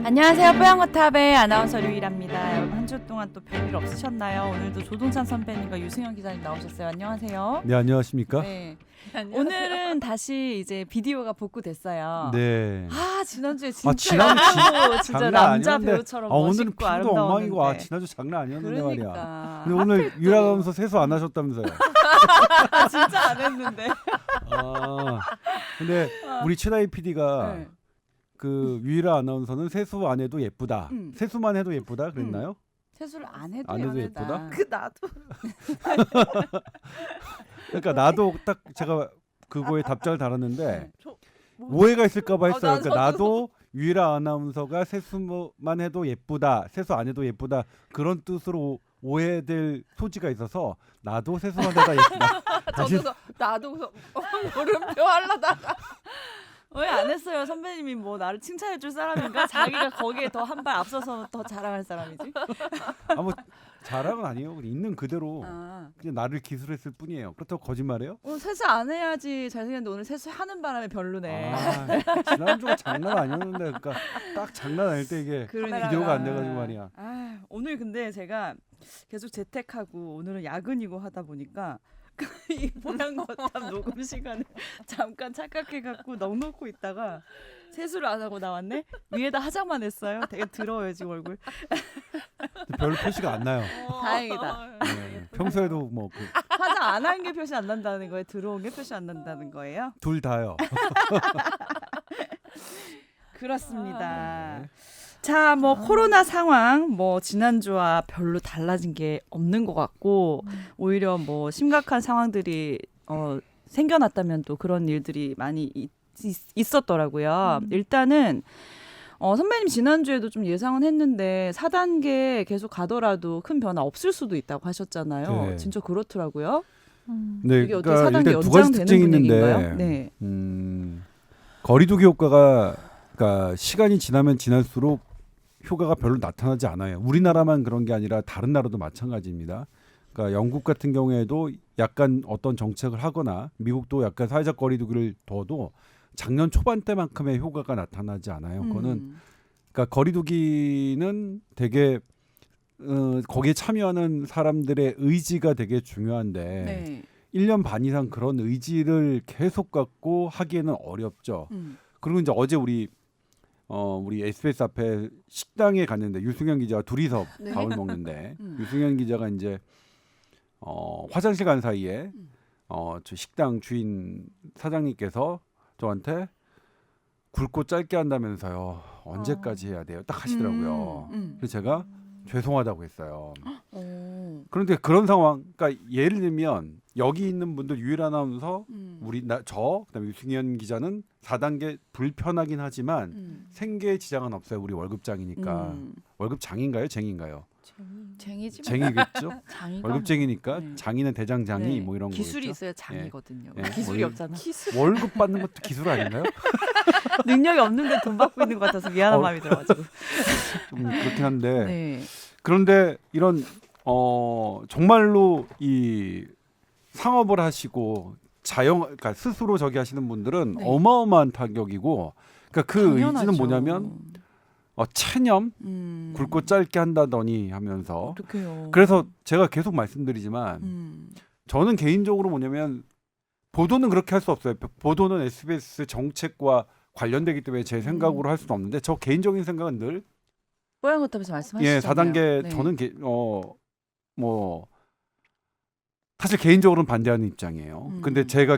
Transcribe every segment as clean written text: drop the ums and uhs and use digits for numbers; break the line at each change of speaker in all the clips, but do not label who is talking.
안녕하세요. 뽀양거탑의 아나운서 류일합니다. 여러분 한 주 동안 또 별일 없으셨나요? 오늘도 조동찬 선배님과 유승현 기자님 나오셨어요. 안녕하세요.
네, 안녕하십니까?
네. 오늘은 다시 이제 비디오가 복구됐어요.
네.
아 지난주에 진짜
지난주
예쁘고 진짜
장난
남자
아니었는데.
배우처럼
오늘은
멋있고
피부도
아름다웠는데.
엉망이고 지난주 장난 아니었는데 말이야.
그러니까.
근데 오늘 유일하면서 세수 안 하셨다면서요?
진짜 안 했는데.
근데 우리 최다희 PD가
네.
그 유일아 아나운서는 세수 안 해도 예쁘다. 세수만 해도 예쁘다 그랬나요?
세수를 안 해도,
안 해도 예쁘다?
그 나도
그러니까 나도 딱 제가 그거에 답장을 달았는데
뭐,
오해가 있을까봐 했어요.
나도.
그러니까 나도 유일아 아나운서가 세수만 해도 예쁘다, 세수 안 해도 예쁘다 그런 뜻으로 오해될 소지가 있어서 나도 세수만 해도 예쁘다.
저도 나도 물음표 하려다가
왜 안 했어요? 선배님이 뭐 나를 칭찬해 줄 사람인가? 자기가 거기에 더 한 발 앞서서 더 자랑할 사람이지?
뭐 자랑은 아니에요. 그냥 있는 그대로
아.
그냥 나를 기술했을 뿐이에요. 그렇다고 거짓말해요?
오늘 세수 안 해야지 잘생겼는데 오늘 세수하는 바람에 별로네.
지난주가 장난 아니었는데 그러니까 딱 장난 아닐 때 이게
그러니까.
비디오가 안 돼가지고 말이야.
오늘 근데 제가 계속 재택하고 오늘은 야근이고 하다 보니까 이 뽀양거탑 녹음 시간에 잠깐 착각해갖고 넉넉고 있다가 세수를 안 하고 나왔네. 위에다 화장만 했어요. 되게 더러워요 지금 얼굴.
별 표시가 안 나요.
다행이다.
네, 평소에도 뭐
화장 안 한 게 표시 안 난다는 거예요? 들어온 게 표시 안 난다는 거예요?
둘 다요.
그렇습니다. 자, 뭐 코로나 상황 뭐 지난주와 별로 달라진 게 없는 것 같고 오히려 뭐 심각한 상황들이 생겨났다면 또 그런 일들이 많이 있었더라고요. 일단은 선배님 지난주에도 좀 예상은 했는데 4단계 계속 가더라도 큰 변화 없을 수도 있다고 하셨잖아요.
네.
진짜 그렇더라고요.
네,
이게 어떻게
그러니까
4단계
일단 두 가지
연장되는
특징이
분위기인가요?
있는데,
네.
거리두기 효과가 그러니까 시간이 지나면 지날수록 효과가 별로 나타나지 않아요. 우리나라만 그런 게 아니라 다른 나라도 마찬가지입니다. 그러니까 영국 같은 경우에도 약간 어떤 정책을 하거나 미국도 약간 사회적 거리두기를 둬도 작년 초반 때만큼의 효과가 나타나지 않아요. 그거는 그러니까 거리두기는 되게 거기에 참여하는 사람들의 의지가 되게 중요한데
네.
1년 반 이상 그런 의지를 계속 갖고 하기에는 어렵죠. 그리고 이제 어제 우리 SBS 앞에 식당에 갔는데 유승현 기자와 둘이서
네.
밥을 먹는데 유승현 기자가 이제 화장실 간 사이에 저 식당 주인 사장님께서 저한테 굵고 짧게 한다면서요. 언제까지 해야 돼요? 딱 하시더라고요. 그래서 제가 죄송하다고 했어요. 그런데 그런 상황, 그러니까 예를 들면 여기 있는 분들 유일 아나운서, 그다음에 유승현 기자는 4단계 불편하긴 하지만 생계에 지장은 없어요. 우리 월급장이니까. 월급장인가요? 쟁인가요?
쟁이지.
쟁이겠죠.
장이가
장이니까
네.
장이는 대장장이
네.
뭐 이런
기술이
거겠죠.
있어야 장이거든요.
예.
기술이
뭐
없잖아.
월급 받는 것도 기술 아닌가요?
능력이 없는데 돈 받고 있는 것 같아서 미안한 마음이 들어가지고.
좀 그렇긴 한데
네.
그런데 이런 정말로 이 상업을 하시고 그러니까 스스로 저기 하시는 분들은
네.
어마어마한 타격이고, 그러니까 그
당연하죠.
의지는 뭐냐면 체념 굵고 짧게 한다더니 하면서.
어떡해요.
그래서 제가 계속 말씀드리지만 저는 개인적으로 뭐냐면 보도는 그렇게 할 수 없어요. 보도는 SBS 정책과 관련되기 때문에 제 생각으로 할 수는 없는데 저 개인적인 생각은 늘
뽀양거탑에서 말씀하시잖아요.
예, 4단계
네.
저는 뭐 사실 개인적으로는 반대하는 입장이에요. 근데 제가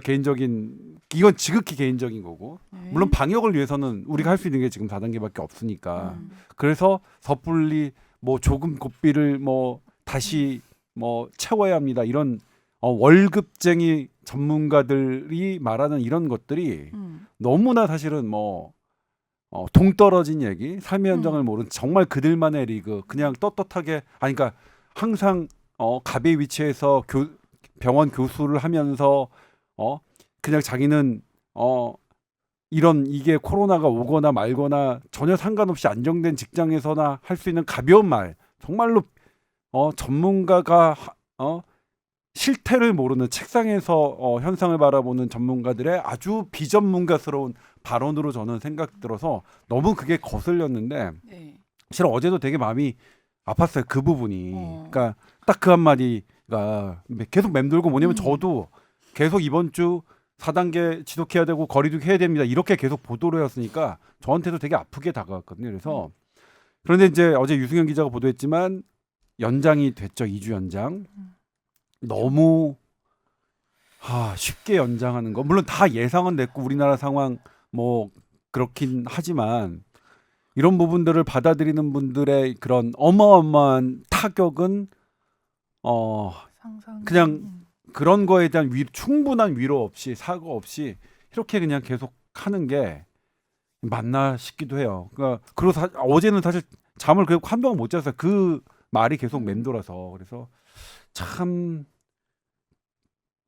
이건 지극히 개인적인 거고,
네.
물론 방역을 위해서는 우리가 할 수 있는 게 지금 4단계밖에 없으니까 그래서 섣불리 뭐 조금 고삐를 뭐 다시 뭐 채워야 합니다. 이런 월급쟁이 전문가들이 말하는 이런 것들이 너무나 사실은 뭐 동떨어진 얘기, 삶의 현장을 모르는 정말 그들만의 리그, 그냥 떳떳하게 그러니까 항상 갑의 위치에서 병원 교수를 하면서 그냥 자기는 이런 이게 코로나가 오거나 말거나 전혀 상관없이 안정된 직장에서나 할 수 있는 가벼운 말, 정말로 전문가가 실태를 모르는 책상에서 현상을 바라보는 전문가들의 아주 비전문가스러운 발언으로 저는 생각 들어서 너무 그게 거슬렸는데
네.
실은 어제도 되게 마음이 아팠어요. 그 부분이.
어.
그러니까 딱 그 한마디가 계속 맴돌고 뭐냐면
음.
저도 계속 이번 주 4단계 지속해야 되고 거리두기 해야 됩니다. 이렇게 계속 보도를 했으니까 저한테도 되게 아프게 다가왔거든요. 그래서 그런데 이제 어제 유승현 기자가 보도했지만 연장이 됐죠. 2주 연장. 너무 쉽게 연장하는 거. 물론 다 예상은 됐고 우리나라 상황 뭐 그렇긴 하지만 이런 부분들을 받아들이는 분들의 그런 어마어마한 타격은
상상.
그냥 그런 거에 대한 충분한 위로 없이 사과 없이 이렇게 그냥 계속 하는 게 맞나 싶기도 해요. 그러니까 그리고 어제는 사실 잠을 그래도 한동안 못 잤어요. 그 말이 계속 맴돌아서. 그래서 참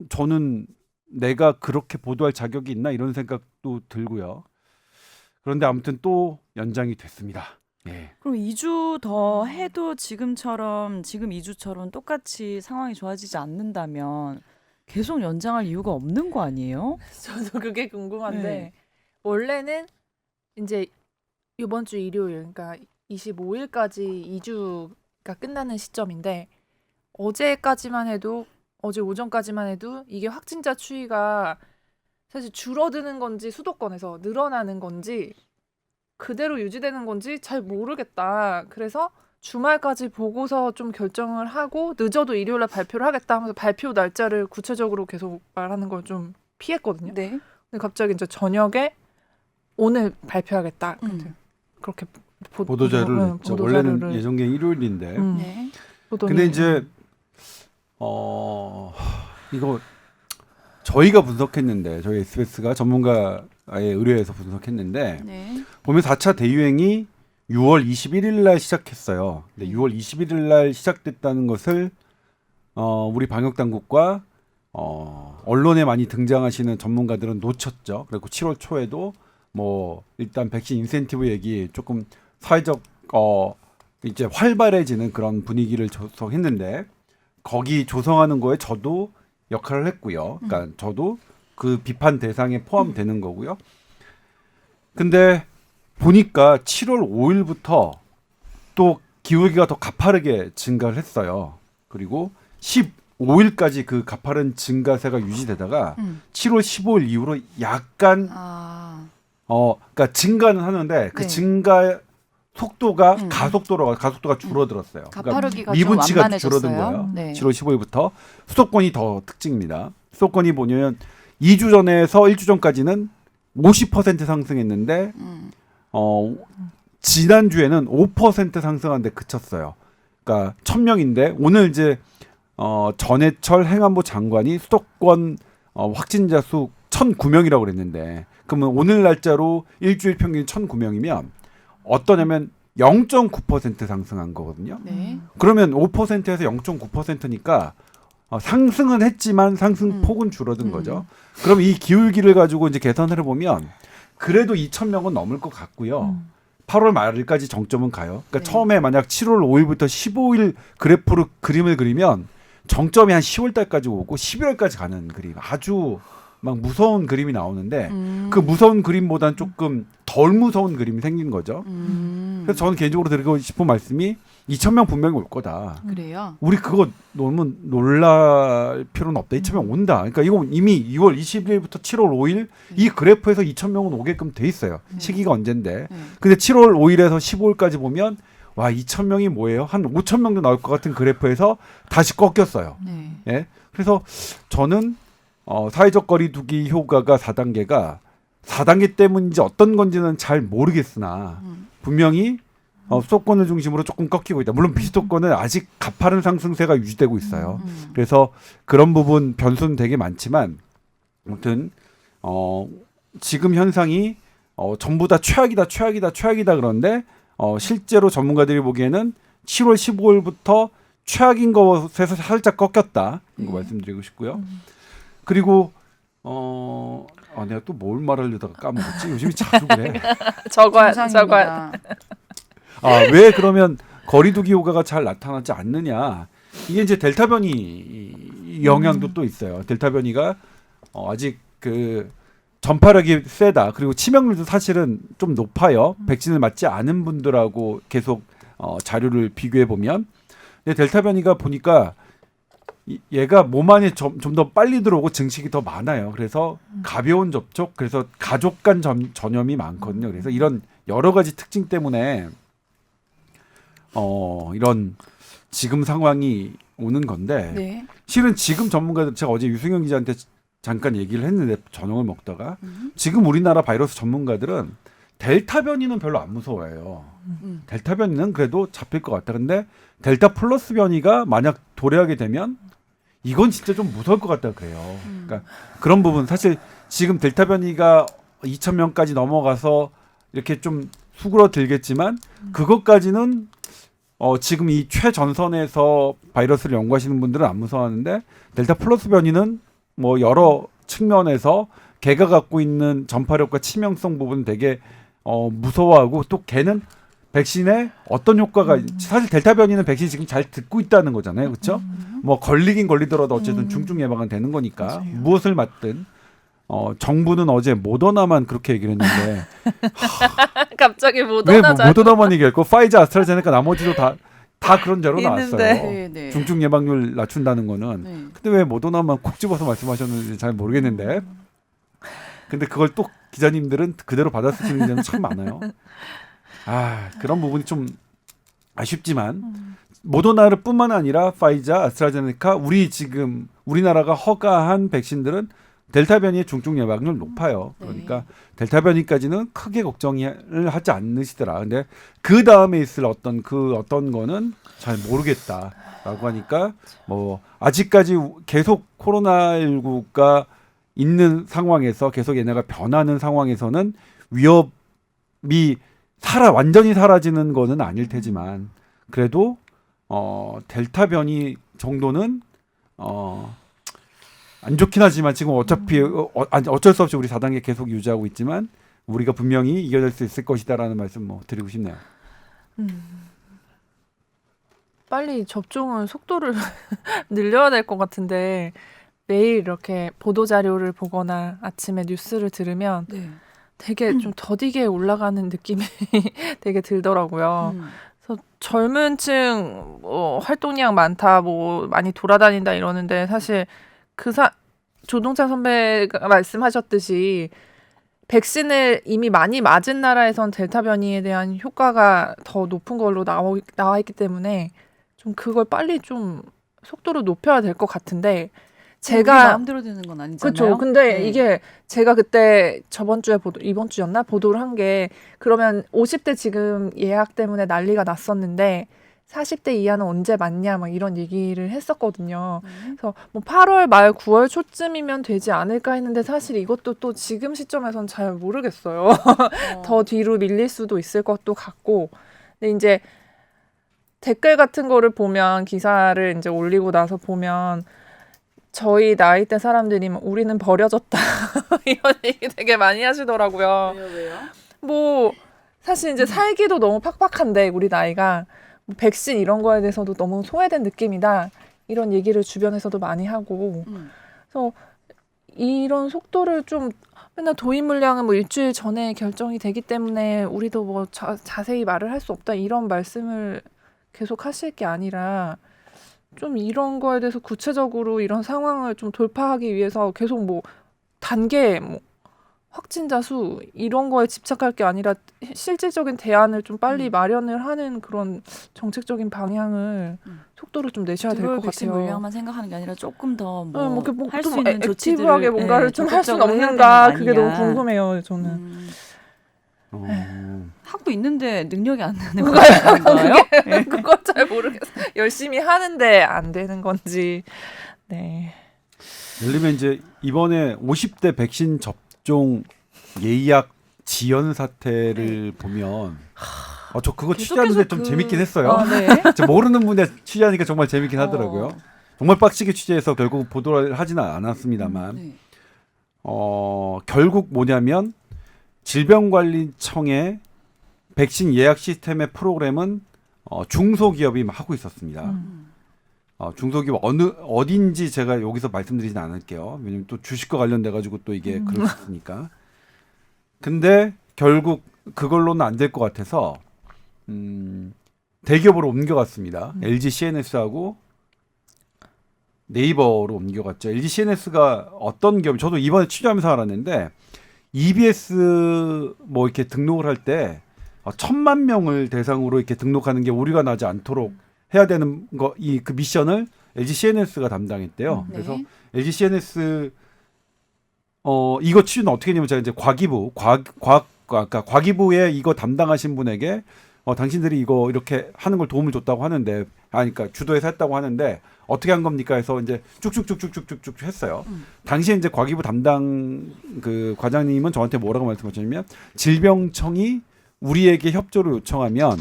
저는 내가 그렇게 보도할 자격이 있나 이런 생각도 들고요. 그런데 아무튼 또 연장이 됐습니다. 예.
그럼 2주 더 해도 지금 2주처럼 똑같이 상황이 좋아지지 않는다면 계속 연장할 이유가 없는 거 아니에요?
저도 그게 궁금한데
네.
원래는 이제 이번 주 일요일 그러니까 25일까지 2주가 끝나는 시점인데 어제까지만 해도 어제 오전까지만 해도 이게 확진자 추이가 사실 줄어드는 건지 수도권에서 늘어나는 건지 그대로 유지되는 건지 잘 모르겠다. 그래서 주말까지 보고서 좀 결정을 하고 늦어도 일요일날 발표를 하겠다 하면서 발표 날짜를 구체적으로 계속 말하는 걸 좀 피했거든요.
네.
근데 갑자기 이제 저녁에 오늘 발표하겠다. 그렇게
보도자료를 냈죠. 원래는
보도자료를-
예정된 일요일인데.
네.
보더니,
근데 이제 이거 저희가 분석했는데 저희 SBS가 전문가의 의뢰에서 분석했는데
네.
보면 4차 대유행이 6월 21일 날 시작했어요. 근데 6월 21일 날 시작됐다는 것을 우리 방역 당국과 언론에 많이 등장하시는 전문가들은 놓쳤죠. 그리고 7월 초에도 뭐 일단 백신 인센티브 얘기 조금 사회적 이제 활발해지는 그런 분위기를 조성했는데 거기 조성하는 거에 저도 역할을 했고요. 그러니까 저도 그 비판 대상에 포함되는 거고요. 근데 보니까 7월 5일부터 또 기울기가 더 가파르게 증가를 했어요. 그리고 15일까지 그 가파른 증가세가 유지되다가 7월 15일 이후로 약간 그러니까 증가는 하는데 그
네.
증가 속도가 가속도가 줄어들었어요.
가파르기가 좀
미분치가
완만해졌어요.
줄어든 거예요.
네.
7월 15일부터 수도권이 더 특징입니다. 수도권이 뭐냐면 2주 전에서 1주 전까지는 50% 상승했는데 지난주에는 5% 상승하는데 그쳤어요. 그러니까 1000명인데 오늘 이제 전해철 행안부 장관이 수도권 확진자 수 1009명이라고 그랬는데 그러면 오늘 날짜로 일주일 평균 1009명이면 어떠냐면 0.9% 상승한 거거든요.
네.
그러면 5%에서 0.9%니까 상승은 했지만 상승폭은 줄어든 거죠. 그럼 이 기울기를 가지고 이제 계산을 해보면 그래도 2,000명은 넘을 것 같고요. 8월 말일까지 정점은 가요. 그러니까
네.
처음에 만약 7월 5일부터 15일 그래프로 그림을 그리면 정점이 한 10월 달까지 오고 11월까지 가는 그림. 아주 막 무서운 그림이 나오는데 그 무서운 그림보다는 조금 덜 무서운 그림이 생긴 거죠. 그래서 저는 개인적으로 드리고 싶은 말씀이 2,000명 분명히 올 거다.
그래요.
우리 그거 너무 놀랄 필요는 없다. 2,000명 온다. 그러니까 이거 이미 2월 20일부터 7월 5일 이 그래프에서 2,000명은 오게끔 돼 있어요. 시기가 언젠데. 근데 7월 5일에서 15일까지 보면 와 2,000명이 뭐예요? 한 5,000명도 나올 것 같은 그래프에서 다시 꺾였어요.
네.
예. 그래서 저는 사회적 거리두기 효과가 4단계가 4단계 때문인지 어떤 건지는 잘 모르겠으나 분명히 수도권을 중심으로 조금 꺾이고 있다. 물론 비수도권은 아직 가파른 상승세가 유지되고 있어요. 그래서 그런 부분 변수는 되게 많지만 아무튼 지금 현상이 전부 다 최악이다 그런데 실제로 전문가들이 보기에는 7월 15일부터 최악인 것에서 살짝 꺾였다. 이거 말씀드리고 싶고요. 그리고 내가 또 뭘 말하려다가 까먹었지? 요즘이 자주 그래.
저거
왜 그러면 거리두기 효과가 잘 나타나지 않느냐? 이게 이제 델타 변이 영향도 또 있어요. 델타 변이가 아직 그 전파력이 세다. 그리고 치명률도 사실은 좀 높아요. 백신을 맞지 않은 분들하고 계속 자료를 비교해 보면. 근데 델타 변이가 보니까 얘가 몸 안에 좀 더 빨리 들어오고 증식이 더 많아요. 그래서 가벼운 접촉, 그래서 가족 간 전염이 많거든요. 그래서 이런 여러 가지 특징 때문에 이런 지금 상황이 오는 건데
네.
실은 지금 전문가들 제가 어제 유승현 기자한테 잠깐 얘기를 했는데 저녁을 먹다가 지금 우리나라 바이러스 전문가들은 델타 변이는 별로 안 무서워해요. 델타 변이는 그래도 잡힐 것 같다. 근데 델타 플러스 변이가 만약 도래하게 되면 이건 진짜 좀 무서울 것 같다 그래요. 그러니까 그런 부분 사실 지금 델타 변이가 2,000명까지 넘어가서 이렇게 좀 수그러들겠지만 그것까지는 지금 이 최전선에서 바이러스를 연구하시는 분들은 안 무서워하는데 델타 플러스 변이는 뭐 여러 측면에서 걔가 갖고 있는 전파력과 치명성 부분 되게 무서워하고 또 걔는 백신에 어떤 효과가 사실 델타 변이는 백신이 지금 잘 듣고 있다는 거잖아요. 그렇죠? 뭐 걸리긴 걸리더라도 어쨌든 중증 예방은 되는 거니까
맞아요.
무엇을 맞든 정부는 어제 모더나만 그렇게 얘기를 했는데
갑자기 못
왜
하나
모더나만 얘기했고 파이자 아스트라제네카 나머지도 다 그런 자료 나왔어요.
네, 네.
중증 예방률 낮춘다는 거는.
네.
근데 왜 모더나만 콕 집어서 말씀하셨는지 잘 모르겠는데. 근데 그걸 또 기자님들은 그대로 받아쓰시는 경우는 참 많아요. 그런 부분이 좀 아쉽지만 모더나를 뿐만 아니라 파이자, 아스트라제네카 지금 우리나라가 허가한 백신들은 델타 변이의 중증 예방률 높아요. 그러니까 델타 변이까지는 크게 걱정을 하지 않으시더라. 근데 그 다음에 있을 어떤 거는 잘 모르겠다라고 하니까 뭐 아직까지 계속 코로나19가 있는 상황에서 계속 얘네가 변하는 상황에서는 위협이 완전히 사라지는 거는 아닐 테지만 그래도 델타 변이 정도는 안 좋긴 하지만 지금 어차피 어쩔 수 없이 우리 4단계 계속 유지하고 있지만 우리가 분명히 이겨낼 수 있을 것이다라는 말씀 드리고 싶네요.
빨리 접종은 속도를 늘려야 될 것 같은데 매일 이렇게 보도 자료를 보거나 아침에 뉴스를 들으면
네.
되게 좀 더디게 올라가는 느낌이 되게 들더라고요. 그래서 젊은 층 활동량 많다, 뭐 많이 돌아다닌다 이러는데 사실 조동찬 선배가 말씀하셨듯이 백신을 이미 많이 맞은 나라에선 델타 변이에 대한 효과가 더 높은 걸로 나와 있기 때문에 좀 그걸 빨리 좀 속도를 높여야 될 것 같은데 제가
마음대로 되는 건 아니잖아요.
그렇죠. 근데 이게 제가 그때 이번 주였나 보도를 한 게 그러면 50대 지금 예약 때문에 난리가 났었는데 40대 이하는 언제 맞냐 막 이런 얘기를 했었거든요. 그래서 뭐 8월 말 9월 초쯤이면 되지 않을까 했는데 사실 이것도 또 지금 시점에선 잘 모르겠어요. 더 뒤로 밀릴 수도 있을 것도 같고. 근데 이제 댓글 같은 거를 보면 기사를 이제 올리고 나서 보면 저희 나이대 사람들이 우리는 버려졌다 이런 얘기 되게 많이 하시더라고요.
왜요?
뭐 사실 이제 살기도 너무 팍팍한데 우리 나이가 뭐 백신 이런 거에 대해서도 너무 소외된 느낌이다 이런 얘기를 주변에서도 많이 하고 그래서 이런 속도를 좀 맨날 도입 물량은 뭐 일주일 전에 결정이 되기 때문에 우리도 뭐 자세히 말을 할 수 없다 이런 말씀을 계속 하실 게 아니라 좀 이런 거에 대해서 구체적으로 이런 상황을 좀 돌파하기 위해서 계속 뭐 단계 뭐 확진자 수 이런 거에 집착할 게 아니라 실질적인 대안을 좀 빨리 마련을 하는 그런 정책적인 방향을 속도를 좀 내셔야 될 것
백신
같아요.
물량만 생각하는 게 아니라 조금 더 할 수
좀
있는 조치들을
액티브하게 뭔가를 좀 할 수는
적극적으로 해야
없는가
되는 거
그게 너무
아니냐.
궁금해요. 저는.
하고 있는데 능력이 안 나는 건가요?
그건 잘 모르겠어요. 열심히 하는데 안 되는 건지. 네.
예를 들면 이제 이번에 50대 백신 접종 예약 지연 사태를 보면 저 그거 취재하는데 좀 재밌긴 했어요.
네.
저 모르는 분야 취재하니까 정말 재밌긴 하더라고요. 정말 빡시게 취재해서 결국 보도를 하지는 않았습니다만
네.
결국 뭐냐면 질병관리청의 백신 예약 시스템의 프로그램은 중소기업이 하고 있었습니다. 중소기업 어딘지 제가 여기서 말씀드리진 않을게요. 왜냐면 또 주식과 관련돼 가지고 또 이게 그럴 수 있으니까. 근데 결국 그걸로는 안 될 것 같아서 대기업으로 옮겨갔습니다. LG CNS하고 네이버로 옮겨갔죠. LG CNS가 어떤 기업? 저도 이번에 취재하면서 알았는데 EBS 뭐 이렇게 등록을 할 때 1,000만 명을 대상으로 이렇게 등록하는 게 오류가 나지 않도록 해야 되는 거 그 미션을 LG CNS가 담당했대요.
네.
그래서 LG CNS 이거 취재는 어떻게 했냐면 제가 이제 과기부에 이거 담당하신 분에게 당신들이 이거 이렇게 하는 걸 도움을 줬다고 하는데 그러니까 주도해서 했다고 하는데 어떻게 한 겁니까 해서 이제 쭉쭉쭉쭉쭉쭉 했어요. 당시에 이제 과기부 담당 그 과장님은 저한테 뭐라고 말씀하셨냐면 질병청이 우리에게 협조를 요청하면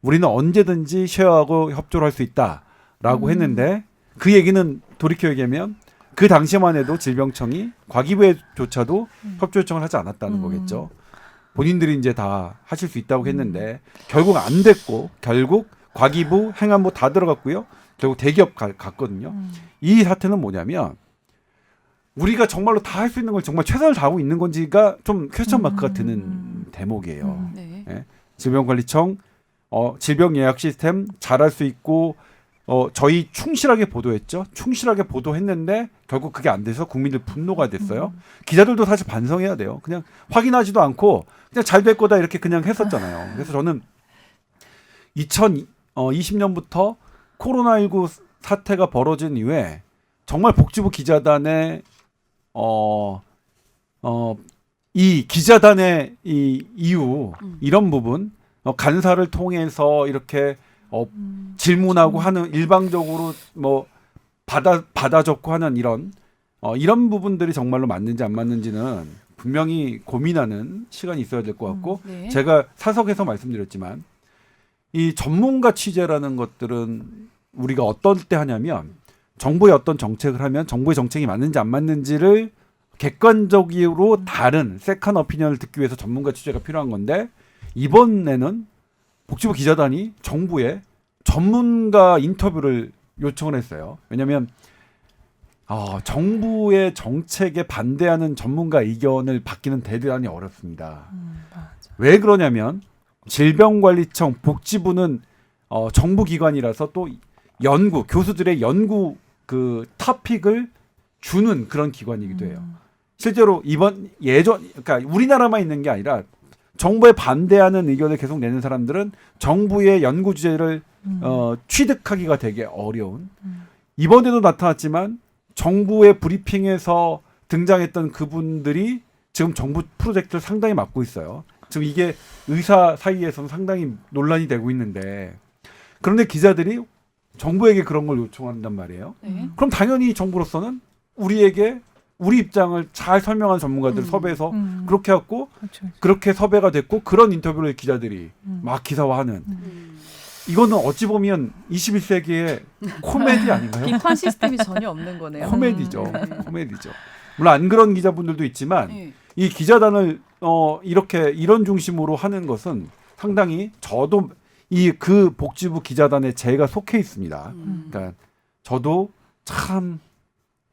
우리는 언제든지 쉐어하고 협조를 할 수 있다라고 했는데 그 얘기는 돌이켜 얘기하면 그 당시만 해도 질병청이 과기부에조차도 협조 요청을 하지 않았다는 거겠죠. 본인들이 이제 다 하실 수 있다고 했는데 결국 안 됐고 결국 과기부, 행안부 다 들어갔고요. 결국 대기업 갔거든요. 이 사태는 뭐냐면 우리가 정말로 다 할 수 있는 걸 정말 최선을 다하고 있는 건지가 좀 퀘스천 마크가 드는 대목이에요.
네.
예? 질병관리청 질병 예약 시스템 잘할 수 있고 저희 충실하게 보도했죠. 충실하게 보도했는데 결국 그게 안 돼서 국민들 분노가 됐어요. 기자들도 사실 반성해야 돼요. 그냥 확인하지도 않고 그냥 잘 될 거다 이렇게 그냥 했었잖아요. 그래서 저는 2020년부터 코로나19 사태가 벌어진 이후에 정말 복지부 기자단의 이 기자단의 이 이유 이런 부분 간사를 통해서 이렇게 질문하고 하는 일방적으로 뭐 받아 적고 하는 이런 부분들이 정말로 맞는지 안 맞는지는 분명히 고민하는 시간이 있어야 될 것 같고
네.
제가 사석에서 말씀드렸지만 이 전문가 취재라는 것들은 우리가 어떤 때 하냐면 정부의 어떤 정책을 하면 정부의 정책이 맞는지 안 맞는지를 객관적으로 다른 세컨 오피니언을 듣기 위해서 전문가 취재가 필요한 건데 이번에는 복지부 기자단이 정부에 전문가 인터뷰를 요청을 했어요. 왜냐하면 정부의 정책에 반대하는 전문가 의견을 받기는 대단히 어렵습니다. 왜 그러냐면 질병관리청, 복지부는 정부기관이라서 또 교수들의 연구 그 토픽을 주는 그런 기관이기도 해요. 실제로 그러니까 우리나라만 있는 게 아니라 정부에 반대하는 의견을 계속 내는 사람들은 정부의 연구 주제를 취득하기가 되게 어려운. 이번에도 나타났지만 정부의 브리핑에서 등장했던 그분들이 지금 정부 프로젝트를 상당히 맡고 있어요. 지금 이게 의사 사이에서는 상당히 논란이 되고 있는데 그런데 기자들이 정부에게 그런 걸 요청한단 말이에요.
네.
그럼 당연히 정부로서는 우리 입장을 잘 설명한 전문가들을 섭외해서 그렇게 했고
그렇죠.
그렇게 섭외가 됐고 그런 인터뷰를 기자들이 막 기사화하는 이거는 어찌 보면 21세기의 코미디 아닌가요?
비판 시스템이 전혀 없는 거네요.
코미디죠. 코미디죠. 물론 안 그런 기자분들도 있지만
네.
이 기자단을 이렇게 이런 중심으로 하는 것은 상당히 저도 그 복지부 기자단에 제가 속해 있습니다. 그러니까 저도 참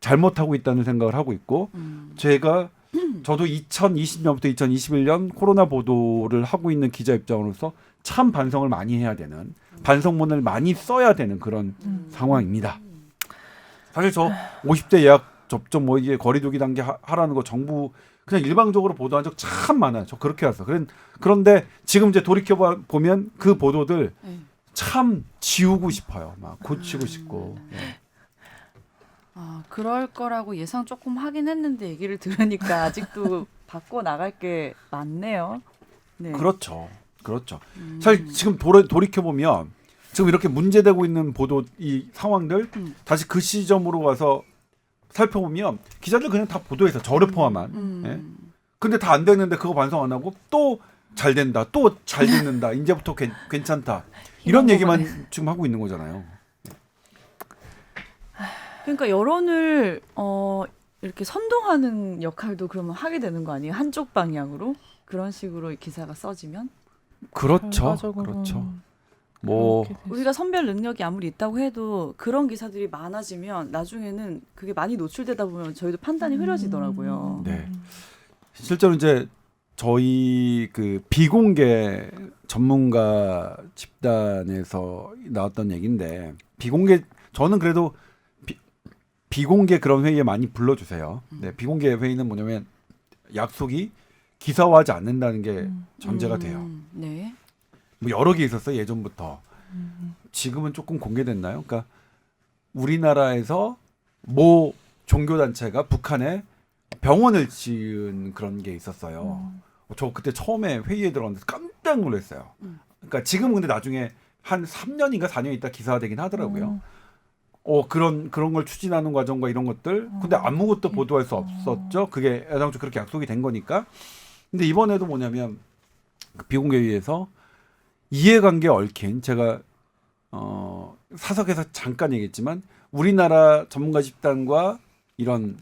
잘못하고 있다는 생각을 하고 있고 저도 2020년부터 2021년 코로나 보도를 하고 있는 기자 입장으로서 참 반성을 많이 해야 되는 반성문을 많이 써야 되는 그런 상황입니다. 사실 저 50대 예약 접종 뭐 이게 거리두기 단계 하라는 거 정부 그냥 일방적으로 보도한 적 참 많아요. 저 그렇게 했어. 그런데 지금 이제 돌이켜 보면 그 보도들 참 지우고 싶어요. 막 고치고 싶고. 네.
그럴 거라고 예상 조금 하긴 했는데 얘기를 들으니까 아직도 바꿔 나갈 게 많네요. 네.
그렇죠. 사실 지금 돌이켜 보면 지금 이렇게 문제되고 있는 보도 이 상황들 다시 그 시점으로 가서 살펴보면 기자들 그냥 다 보도해서 저를 포함한. 예? 근데 다 안 됐는데 그거 반성 안 하고 또 잘 된다, 또 잘 듣는다, 이제부터 괜찮다 이런 얘기만 지금 하고 있는 거잖아요.
그러니까 여론을 이렇게 선동하는 역할도 그러면 하게 되는 거 아니에요? 한쪽 방향으로 그런 식으로 기사가 써지면?
그렇죠.
결과적으로.
그렇죠. 뭐
그렇게 됐어요.
우리가 선별 능력이 아무리 있다고 해도 그런 기사들이 많아지면 나중에는 그게 많이 노출되다 보면 저희도 판단이 흐려지더라고요.
네. 실제로 이제 저희 그 비공개 전문가 집단에서 나왔던 얘기인데 비공개 저는 그래도 비공개 그런 회의에 많이 불러주세요. 네, 비공개 회의는 뭐냐면 약속이 기사화하지 않는다는 게 전제가 돼요.
네.
뭐 여러 개 있었어요 예전부터. 지금은 조금 공개됐나요? 그러니까 우리나라에서 모 종교 단체가 북한에 병원을 지은 그런 게 있었어요. 저 그때 처음에 회의에 들어갔는데 깜짝 놀랐어요. 그러니까 지금은 근데 나중에 한 3년인가 4년 있다 기사화되긴 하더라고요. 그런 걸 추진하는 과정과 이런 것들. 근데 아무것도 보도할 수 없었죠. 그게 애당초 그렇게 약속이 된 거니까. 근데 이번에도 뭐냐면 그 비공개회의에서 이해관계에 얽힌 제가 사석에서 잠깐 얘기했지만 우리나라 전문가 집단과 이런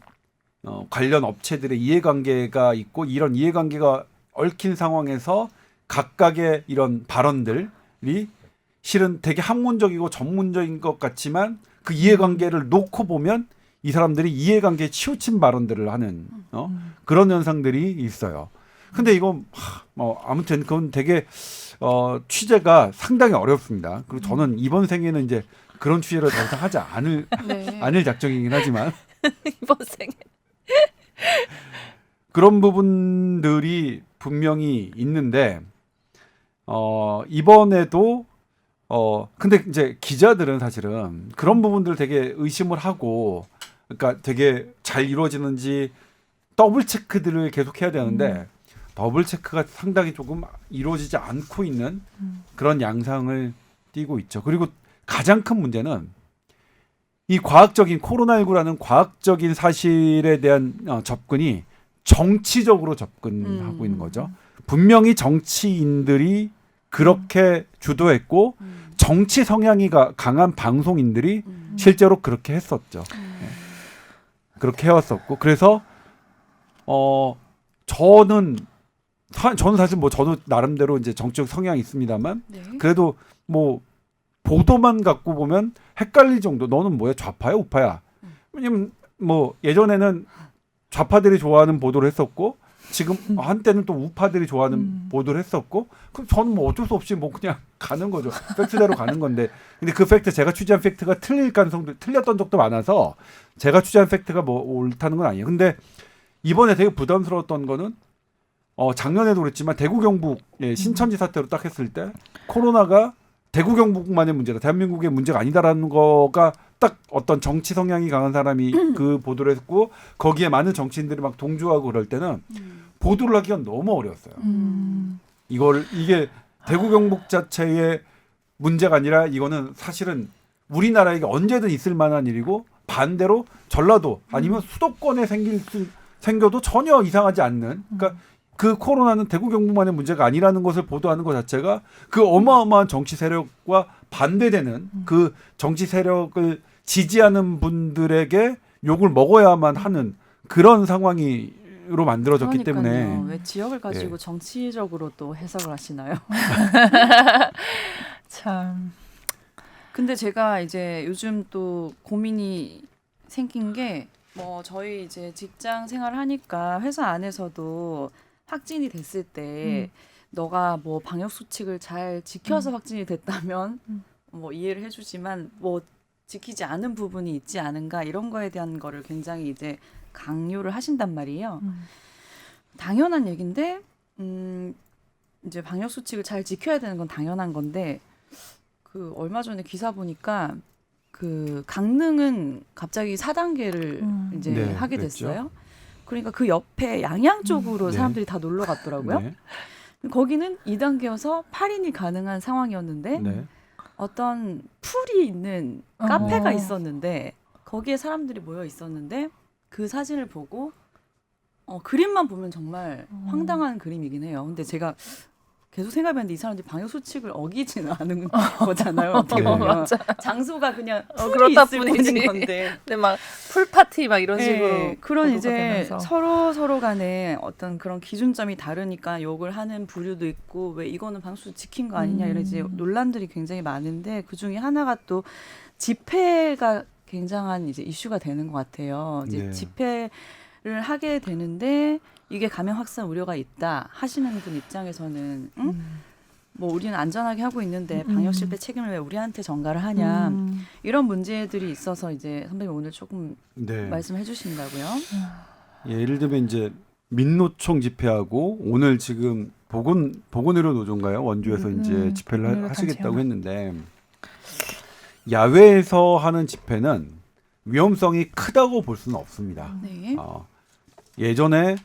관련 업체들의 이해관계가 있고 이런 이해관계가 얽힌 상황에서 각각의 이런 발언들이 실은 되게 학문적이고 전문적인 것 같지만 그 이해관계를 놓고 보면 이 사람들이 이해관계에 치우친 발언들을 하는 그런 현상들이 있어요. 근데 이거 아무튼 그건 되게 취재가 상당히 어렵습니다. 그리고 저는 이번 생에는 이제 그런 취재를 더 이상 하지 않을 작정이긴 하지만
이번 생에
그런 부분들이 분명히 있는데 이번에도 근데 이제 기자들은 사실은 그런 부분들을 되게 의심을 하고 그러니까 되게 잘 이루어지는지 더블 체크들을 계속 해야 되는데 더블 체크가 상당히 조금 이루어지지 않고 있는 그런 양상을 띠고 있죠. 그리고 가장 큰 문제는 이 과학적인 코로나19라는 과학적인 사실에 대한 접근이 정치적으로 접근하고 있는 거죠. 분명히 정치인들이 그렇게 주도했고 정치 성향이 강한 방송인들이 실제로 그렇게 했었죠. 그렇게 해왔었고 그래서 저는 사실 뭐 저도 나름대로 이제 정치적 성향이 있습니다만
네.
그래도 뭐 보도만 갖고 보면 헷갈릴 정도. 너는 뭐야? 좌파야? 우파야? 왜냐면 뭐 예전에는 좌파들이 좋아하는 보도를 했었고 지금 한때는 또 우파들이 좋아하는 보도를 했었고 그럼 저는 뭐 어쩔 수 없이 뭐 그냥 가는 거죠. 팩트대로 가는 건데 근데 그 팩트 제가 취재한 팩트가 틀릴 가능성도 틀렸던 적도 많아서 제가 취재한 팩트가 뭐 옳다는 건 아니에요. 근데 이번에 되게 부담스러웠던 거는 작년에도 그랬지만 대구 경북 신천지 사태로 딱 했을 때 코로나가 대구 경북만의 문제다. 대한민국의 문제가 아니다라는 거가 딱 어떤 정치 성향이 강한 사람이 그 보도를 했고 거기에 많은 정치인들이 막 동조하고 그럴 때는 보도를 하기가 너무 어려웠어요. 이게 대구 경북 자체의 문제가 아니라 이거는 사실은 우리나라에게 언제든 있을 만한 일이고 반대로 전라도 아니면 수도권에 생겨도 전혀 이상하지 않는 그러니까 그 코로나는 대구 경북만의 문제가 아니라는 것을 보도하는 것 자체가 그 어마어마한 정치 세력과 반대되는 그 정치 세력을 지지하는 분들에게 욕을 먹어야만 하는 그런 상황으로 만들어졌기 때문에
왜 지역을 가지고 정치적으로 또 해석을 하시나요?
참.
근데 제가 이제 요즘 또 고민이 생긴 게 뭐 저희 이제 직장 생활을 하니까 회사 안에서도 확진이 됐을 때 너가 뭐 방역 수칙을 잘 지켜서 확진이 됐다면 뭐 이해를 해주지만 뭐 지키지 않은 부분이 있지 않은가 이런 거에 대한 거를 굉장히 이제 강요를 하신단 말이에요. 당연한 얘기인데 이제 방역 수칙을 잘 지켜야 되는 건 당연한 건데 그 얼마 전에 기사 보니까 그 강릉은 갑자기 4단계를 이제
네,
하게
그랬죠.
됐어요. 그러니까 그 옆에 양양 쪽으로
네.
사람들이 다 놀러 갔더라고요.
네.
거기는 2단계여서 8인이 가능한 상황이었는데
네.
어떤 풀이 있는 카페가 있었는데 거기에 사람들이 모여 있었는데 그 사진을 보고 그림만 보면 정말 황당한 그림이긴 해요. 근데 제가 계속 생각해봤는데 이 사람들이 방역 수칙을 어기지는 않은 거잖아요. 어떻게
네.
보면
맞아.
장소가 그냥 풀이
그렇다
있을
뿐이지.
뿐인 건데.
근데 막 풀파티 막 이런
네,
식으로
그런
보도가
이제
되면서.
서로 간에 어떤 그런 기준점이 다르니까 욕을 하는 부류도 있고 왜 이거는 방수 지킨 거 아니냐 이런 이제 논란들이 굉장히 많은데 그 중에 하나가 또 집회가 굉장한 이제 이슈가 되는 것 같아요. 이제
네.
집회를 하게 되는데 이게 감염 확산 우려가 있다 하시는 분 입장에서는 응? 뭐 우리는 안전하게 하고 있는데 방역 실패 책임을 왜 우리한테 전가를 하냐 이런 문제들이 있어서 이제 선배님 오늘 조금
네.
말씀해 주신다고요.
예를 들면 이제 민노총 집회하고 오늘 지금 보건의료 노조인가요? 원주에서 이제 집회를
오늘
하시겠다고
단체요.
했는데 야외에서 하는 집회는 위험성이 크다고 볼 수는 없습니다.
네.
예전에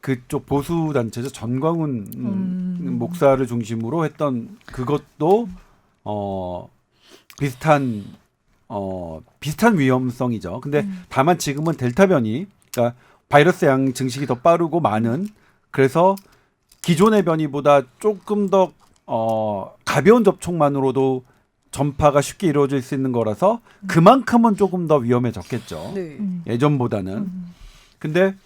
그쪽 보수 단체죠 전광훈 목사를 중심으로 했던 그것도 비슷한 위험성이죠. 근데 다만 지금은 델타 변이, 그러니까 바이러스 양 증식이 더 빠르고 많은, 그래서 기존의 변이보다 조금 더 가벼운 접촉만으로도 전파가 쉽게 이루어질 수 있는 거라서 그만큼은 조금 더 위험해졌겠죠.
네.
예전보다는. 근데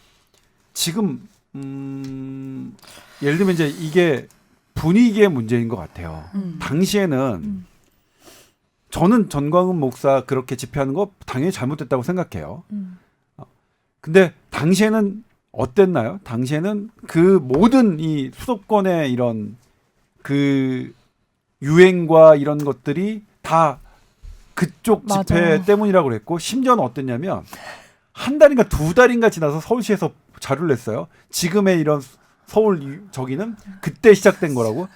지금 예를 들면 이제 이게 분위기의 문제인 것 같아요. 당시에는 저는 전광훈 목사 그렇게 집회하는 거 당연히 잘못됐다고 생각해요. 근데 당시에는 어땠나요? 당시에는 그 모든 이 수도권의 이런 그 유행과 이런 것들이 다 그쪽 집회
맞아요.
때문이라고 그랬고, 심지어는 어땠냐면 한 달인가 두 달인가 지나서 서울시에서 자료를 냈어요. 지금의 이런 서울 저기는 그때 시작된 거라고.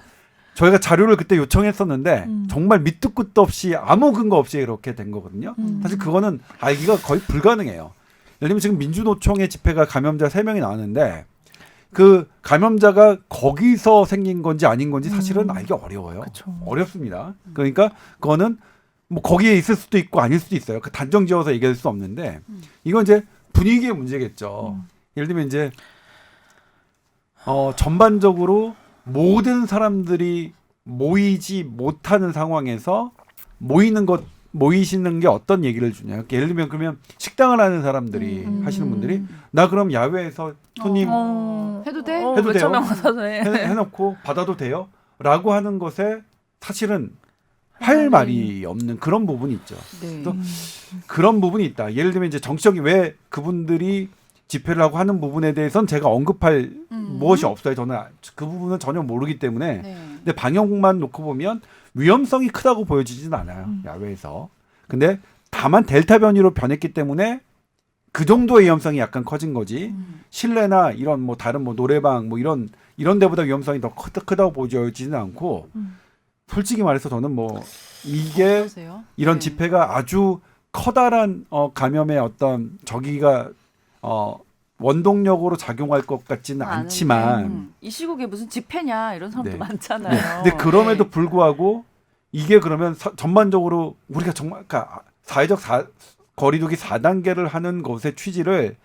저희가 자료를 그때 요청했었는데 정말 밑도 끝도 없이 아무 근거 없이 이렇게 된 거거든요. 사실 그거는 알기가 거의 불가능해요. 예를 들면 지금 민주노총의 집회가 감염자 3명이 나왔는데 그 감염자가 거기서 생긴 건지 아닌 건지 사실은 알기 어려워요.
그쵸.
어렵습니다. 그러니까 그거는 뭐 거기에 있을 수도 있고 아닐 수도 있어요. 그 단정 지어서 얘기할 수 없는데 이건 이제 분위기의 문제겠죠. 예를 들면 이제 전반적으로 모든 사람들이 모이지 못하는 상황에서 모이시는 게 어떤 얘기를 주냐. 예를 들면 그러면 식당을 하는 사람들이 하시는 분들이 나 그럼 야외에서 손님
해도 돼?
해도
몇천
돼요?
명 와서 해.
해놓고 받아도 돼요? 라고 하는 것에 사실은 할 말이 없는 그런 부분이 있죠.
네.
그래서 그런 부분이 있다. 예를 들면 이제 정치적인 왜 그분들이 집회를 하고 하는 부분에 대해서는 제가 언급할 무엇이 없어요. 저는 그 부분은 전혀 모르기 때문에.
네.
근데 방역만 놓고 보면 위험성이 크다고 보여지진 않아요. 야외에서. 근데 다만 델타 변이로 변했기 때문에 그 정도의 위험성이 약간 커진 거지. 실내나 이런 뭐 다른 뭐 노래방 뭐 이런 데보다 위험성이 더 크다고 보여지지는 않고 솔직히 말해서 저는 뭐 이게
어떠세요?
이런
네.
집회가 아주 커다란 감염의 어떤 저기가 원동력으로 작용할 것 같지는
아는데,
않지만
이 시국에 무슨 집회냐 이런 사람도
네.
많잖아요.
근데 그럼에도
네.
불구하고 이게 그러면 전반적으로 우리가 정말 그러니까 사회적 거리두기 4단계를 하는 것의 취지를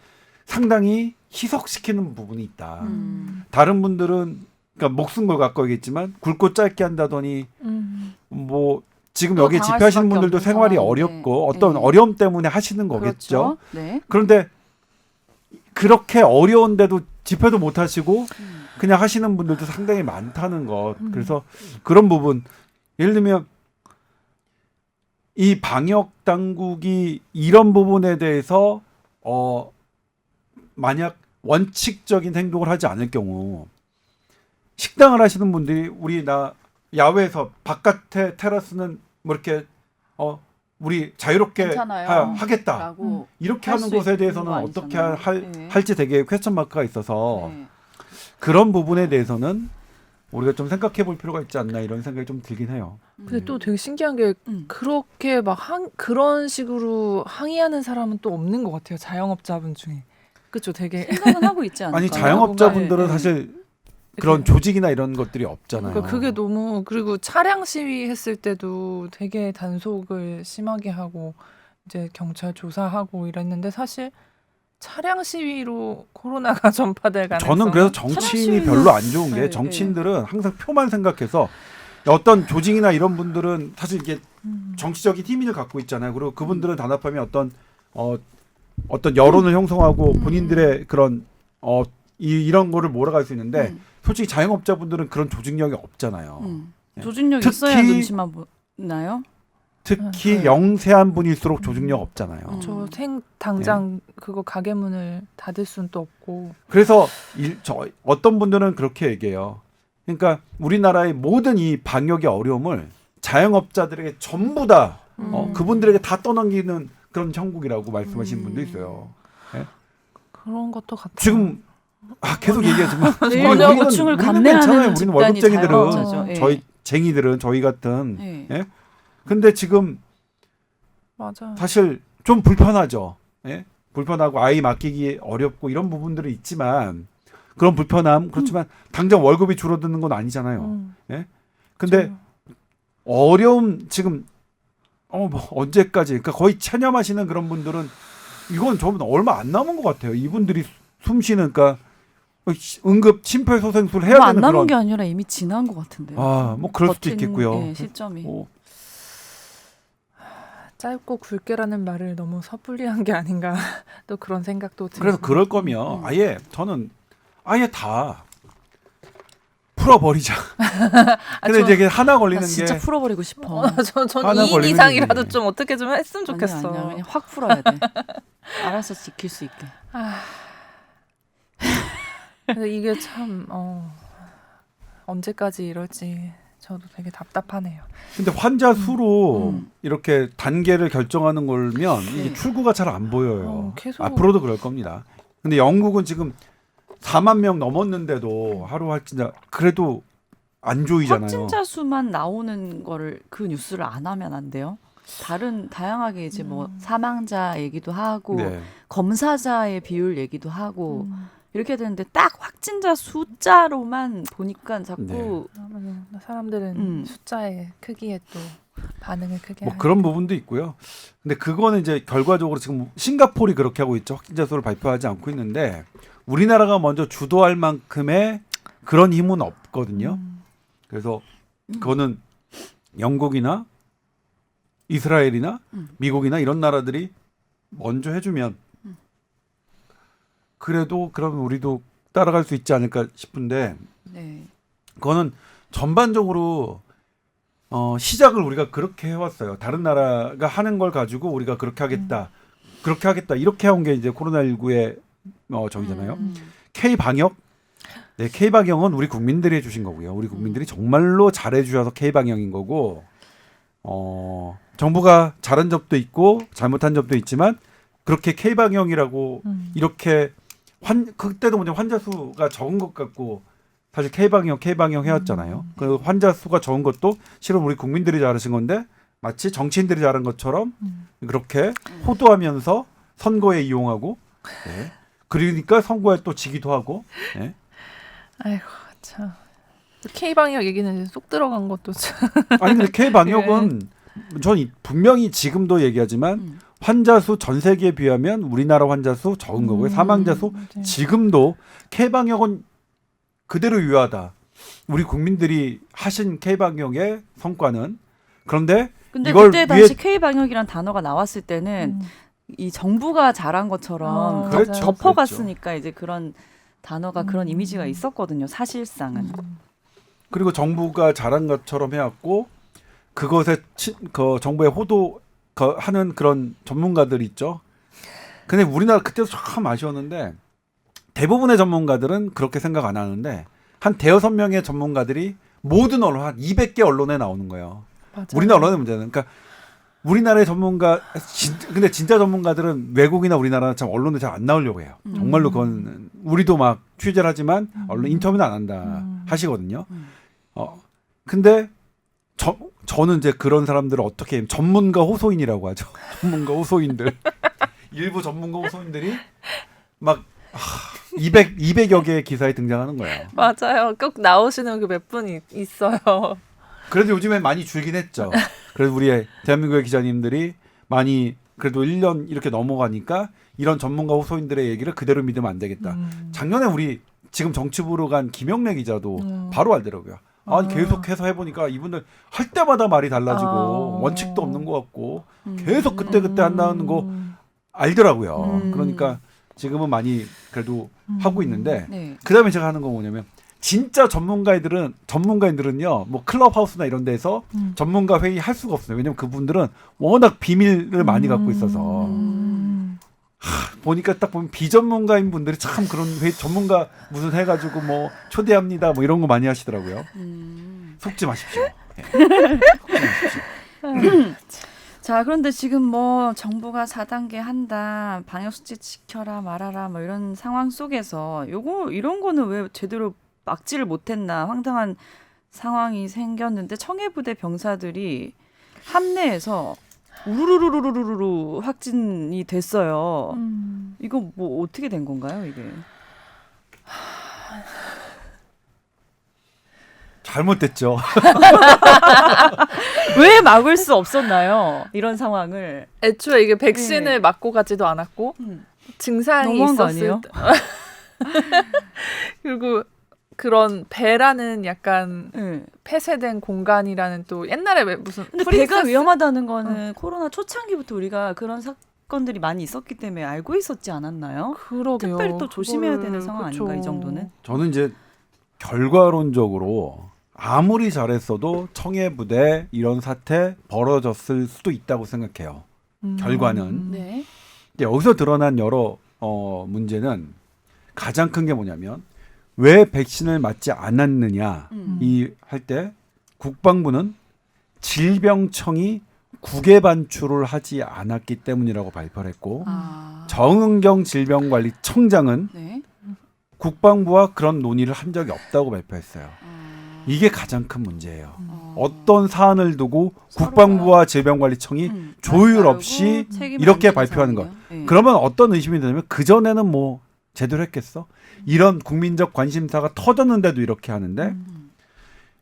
상당히 희석시키는 부분이 있다. 다른 분들은 그러니까 목숨 걸 갖고 있겠지만 굵고 짧게 한다더니 뭐 지금
또
여기
당할
집회하시는
수밖에
분들도
없는
생활이
상황인데.
어렵고 어떤
네.
어려움 때문에 하시는 거겠죠.
그렇죠. 네.
그런데 그렇게 어려운데도 집회도 못 하시고 그냥 하시는 분들도 상당히 많다는 것. 그래서 그런 부분 예를 들면 이 방역 당국이 이런 부분에 대해서 만약 원칙적인 행동을 하지 않을 경우 식당을 하시는 분들이 우리 야외에서 바깥에 테라스는 뭐 이렇게 우리 자유롭게
괜찮아요.
하겠다.
라고
이렇게
할
하는
수
것에
있는
대해서는
거
어떻게
아니잖아요. 네.
할지 되게 퀘스천 마크가 있어서
네.
그런 부분에 대해서는 우리가 좀 생각해 볼 필요가 있지 않나 이런 생각이 좀 들긴 해요.
근데 또 되게 신기한 게 그렇게 막 그런 식으로 항의하는 사람은 또 없는 것 같아요. 자영업자분 중에. 그렇죠. 되게
생각은 하고 있지 않을까요?
아니 자영업자분들은
뭔가,
사실 그런 조직이나 이런 것들이 없잖아요.
그러니까 그게 너무 그리고 차량 시위 했을 때도 되게 단속을 심하게 하고 이제 경찰 조사하고 이랬는데 사실 차량 시위로 코로나가 전파될 가능성.
저는 그래서 정치인이
차량
별로 안 좋은 게
네,
정치인들은 항상 표만 생각해서 어떤 조직이나 이런 분들은 사실 이게 정치적인 힘을 갖고 있잖아요. 그리고 그분들은 단합하면 어떤 여론을 형성하고 본인들의 그런 이런 거를 몰아갈 수 있는데 솔직히 자영업자분들은 그런 조직력이 없잖아요. 네.
조직력
특히-
있어야 눈치만 보나요?
특히
네.
영세한 분일수록 조직력 없잖아요.
저 당장 그거 가게 문을 닫을 수는 또 없고.
그래서 어떤 분들은 그렇게 얘기해요. 그러니까 우리나라의 모든 이 방역의 어려움을 자영업자들에게 전부 다 그분들에게 다 떠넘기는 그런 형국이라고 말씀하시는 분도 있어요.
그런 것도 같아요.
지금 계속 얘기하지만
전혀 고충을 감내하는
우리는 월급쟁이들은
자영업자죠. 예.
저희 쟁이들은 저희 같은
예.
예? 근데 지금
맞아.
사실 좀 불편하죠. 예? 불편하고 아이 맡기기 어렵고 이런 부분들이 있지만 그런 불편함 그렇지만 당장 월급이 줄어드는 건 아니잖아요. 예? 근데 어려움 지금 뭐 언제까지 그러니까 거의 체념하시는 그런 분들은 이건 좀 얼마 안 남은 것 같아요. 이분들이 숨 쉬는 그러니까 응급 심폐소생술 해야
안
되는
남은
그런
게 아니라 이미 지난 것 같은데요.
뭐 그럴 수도
버틴,
있겠고요.
예, 시점이.
짧고 굵게라는 말을 너무 섭불리한 게 아닌가 또 그런 생각도 들어요.
그래서 그럴 거면 저는 아예 다 풀어버리자. 근데 이제 이게 하나 걸리는
나 진짜
게
풀어버리고 싶어.
전
하나
2인
걸리는
이상이라도
일이지.
좀 어떻게 좀 했으면 좋겠어.
아니야, 그냥 확 풀어야 돼. 알아서 지킬 수 있게.
근데 이게 참 언제까지 이럴지 저도 되게 답답하네요.
근데 환자 수로
음.
이렇게 단계를 결정하는 걸면
네.
이게 출구가 잘 안 보여요.
계속
앞으로도 그럴 겁니다. 근데 영국은 지금 4만 명 넘었는데도 하루 확진자 그래도 안 조이잖아요.
확진자 수만 나오는 거를 그 뉴스를 안 하면 안 돼요? 다양하게 이제 뭐 사망자 얘기도 하고
네.
검사자의 비율 얘기도 하고 이렇게 되는데 딱 확진자 숫자로만 보니까 자꾸
사람들은 숫자의 크기에 또 반응을 크게
뭐 그런 부분도 있고요. 근데 그거는 이제 결과적으로 지금 싱가포르이 그렇게 하고 있죠. 확진자 수를 발표하지 않고 있는데 우리나라가 먼저 주도할 만큼의 그런 힘은 없거든요. 그래서 그거는 영국이나 이스라엘이나 미국이나 이런 나라들이 먼저 해주면 그래도 그러면 우리도 따라갈 수 있지 않을까 싶은데
네.
그거는 전반적으로 시작을 우리가 그렇게 해왔어요. 다른 나라가 하는 걸 가지고 우리가 그렇게 하겠다, 그렇게 하겠다 이렇게 해온 게 이제 코로나19의 저기잖아요. K 방역, 네 K 방역은 우리 국민들이 해주신 거고요. 우리 국민들이 정말로 잘해주셔서 K 방역인 거고, 정부가 잘한 점도 있고 잘못한 점도 있지만 그렇게 K 방역이라고 이렇게 그때도 먼저 환자 수가 적은 것 같고. 사실 K 방역 해왔잖아요. 그 환자 수가 적은 것도 실은 우리 국민들이 잘하신 건데 마치 정치인들이 잘한 것처럼 그렇게 호도하면서 선거에 이용하고, 네. 그러니까 선거에 또 지기도 하고. 네.
아이고 참. K 방역 얘기는 이제 쏙 들어간 것도 참.
아니 근데 K 방역은 전 분명히 지금도 얘기하지만 환자 수 전 세계에 비하면 우리나라 환자 수 적은 거고요. 사망자 수
맞아요.
지금도 K 방역은 그대로 유효하다. 우리 국민들이 하신 K 방역의 성과는 그런데
근데
이걸
그때 당시 K 방역이란 단어가 나왔을 때는 이 정부가 잘한 것처럼
그렇죠.
덮어갔으니까 이제 그런 단어가 그런 이미지가 있었거든요. 사실상은.
그리고 정부가 잘한 것처럼 해왔고 그것에 그 정부의 호도 하는 그런 전문가들 있죠. 근데 우리나라 그때도 참 아쉬웠는데 대부분의 전문가들은 그렇게 생각 안 하는데 한 대여섯 명의 전문가들이 모든 언론 한 200개 언론에 나오는 거예요.
맞아요.
우리나라 언론의 문제는 그러니까 우리나라의 전문가 근데 진짜 전문가들은 외국이나 우리나라는 참 언론에 잘 안 나오려고 해요. 정말로 그건 우리도 막 취재를 하지만 언론 인터뷰는 안 한다 하시거든요. 근데 저는 이제 그런 사람들을 어떻게 전문가 호소인이라고 하죠. 전문가 호소인들 일부 전문가 호소인들이 막 200여 개의 기사에 등장하는 거예요.
맞아요. 꼭 나오시는 그 몇 분이 있어요.
그래도 요즘에 많이 줄긴 했죠. 그래서 우리 대한민국의 기자님들이 많이 그래도 1년 이렇게 넘어가니까 이런 전문가 호소인들의 얘기를 그대로 믿으면 안 되겠다. 작년에 우리 지금 정치부로 간 김영래 기자도 바로 알더라고요. 아니 계속해서 해보니까 이분들 할 때마다 말이 달라지고 원칙도 없는 것 같고 계속 그때 한다는 거 알더라고요. 그러니까 지금은 많이 그래도 하고 있는데
네.
그다음에 제가 하는 거 뭐냐면 진짜 전문가인들은요 뭐 클럽하우스나 이런 데서 전문가 회의 할 수가 없어요. 왜냐면 그분들은 워낙 비밀을 많이 갖고 있어서 보니까 딱 보면 비전문가인 분들이 참 그런 회의 전문가 무슨 해가지고 뭐 초대합니다 뭐 이런 거 많이 하시더라고요. 속지 마십시오. 네. 속지 마십시오.
자, 그런데 지금 뭐 정부가 4단계 한다, 방역수칙 지켜라 말아라 뭐 이런 상황 속에서 이런 거는 왜 제대로 막지를 못했나 황당한 상황이 생겼는데 청해부대 병사들이 함내에서 우르르르르르르 확진이 됐어요. 이거 뭐 어떻게 된 건가요, 이게?
잘못됐죠.
왜 막을 수 없었나요? 이런 상황을.
애초에 이게 백신을
네.
맞고 가지도 않았고 증상이
너무한 거
있었을
아니에요?
때 그리고 그런 배라는 약간
네.
폐쇄된 공간이라는 또 옛날에 왜 무슨
근데 배가 위험하다는 거는 코로나 초창기부터 우리가 그런 사건들이 많이 있었기 때문에 알고 있었지 않았나요?
그러게요.
특별히 또 조심해야
그걸-
되는 상황
그쵸.
아닌가 이 정도는?
저는 이제 결과론적으로 아무리 잘했어도 청해부대 이런 사태 벌어졌을 수도 있다고 생각해요. 결과는.
네.
근데 여기서 드러난 여러 문제는 가장 큰 게 뭐냐면 왜 백신을 맞지 않았느냐 이 할 때 국방부는 질병청이 국외 반출을 하지 않았기 때문이라고 발표를 했고
아.
정은경 질병관리청장은
네.
국방부와 그런 논의를 한 적이 없다고 발표했어요. 이게 가장 큰 문제예요. 어떤 사안을 두고 국방부와 질병관리청이 조율 없이 이렇게 발표하는 것.
네.
그러면 어떤 의심이 드냐면 그전에는 뭐 제대로 했겠어? 이런 국민적 관심사가 터졌는데도 이렇게 하는데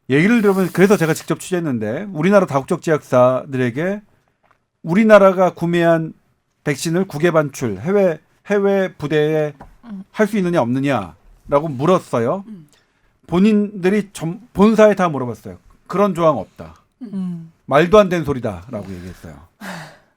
얘기를 들으면 그래서 제가 직접 취재했는데 우리나라 다국적 제약사들에게 우리나라가 구매한 백신을 국외 반출 해외 부대에 할 수 있느냐 없느냐라고 물었어요. 본인들이 본사에 다 물어봤어요. 그런 조항 없다. 말도 안 되는 소리다라고 얘기했어요.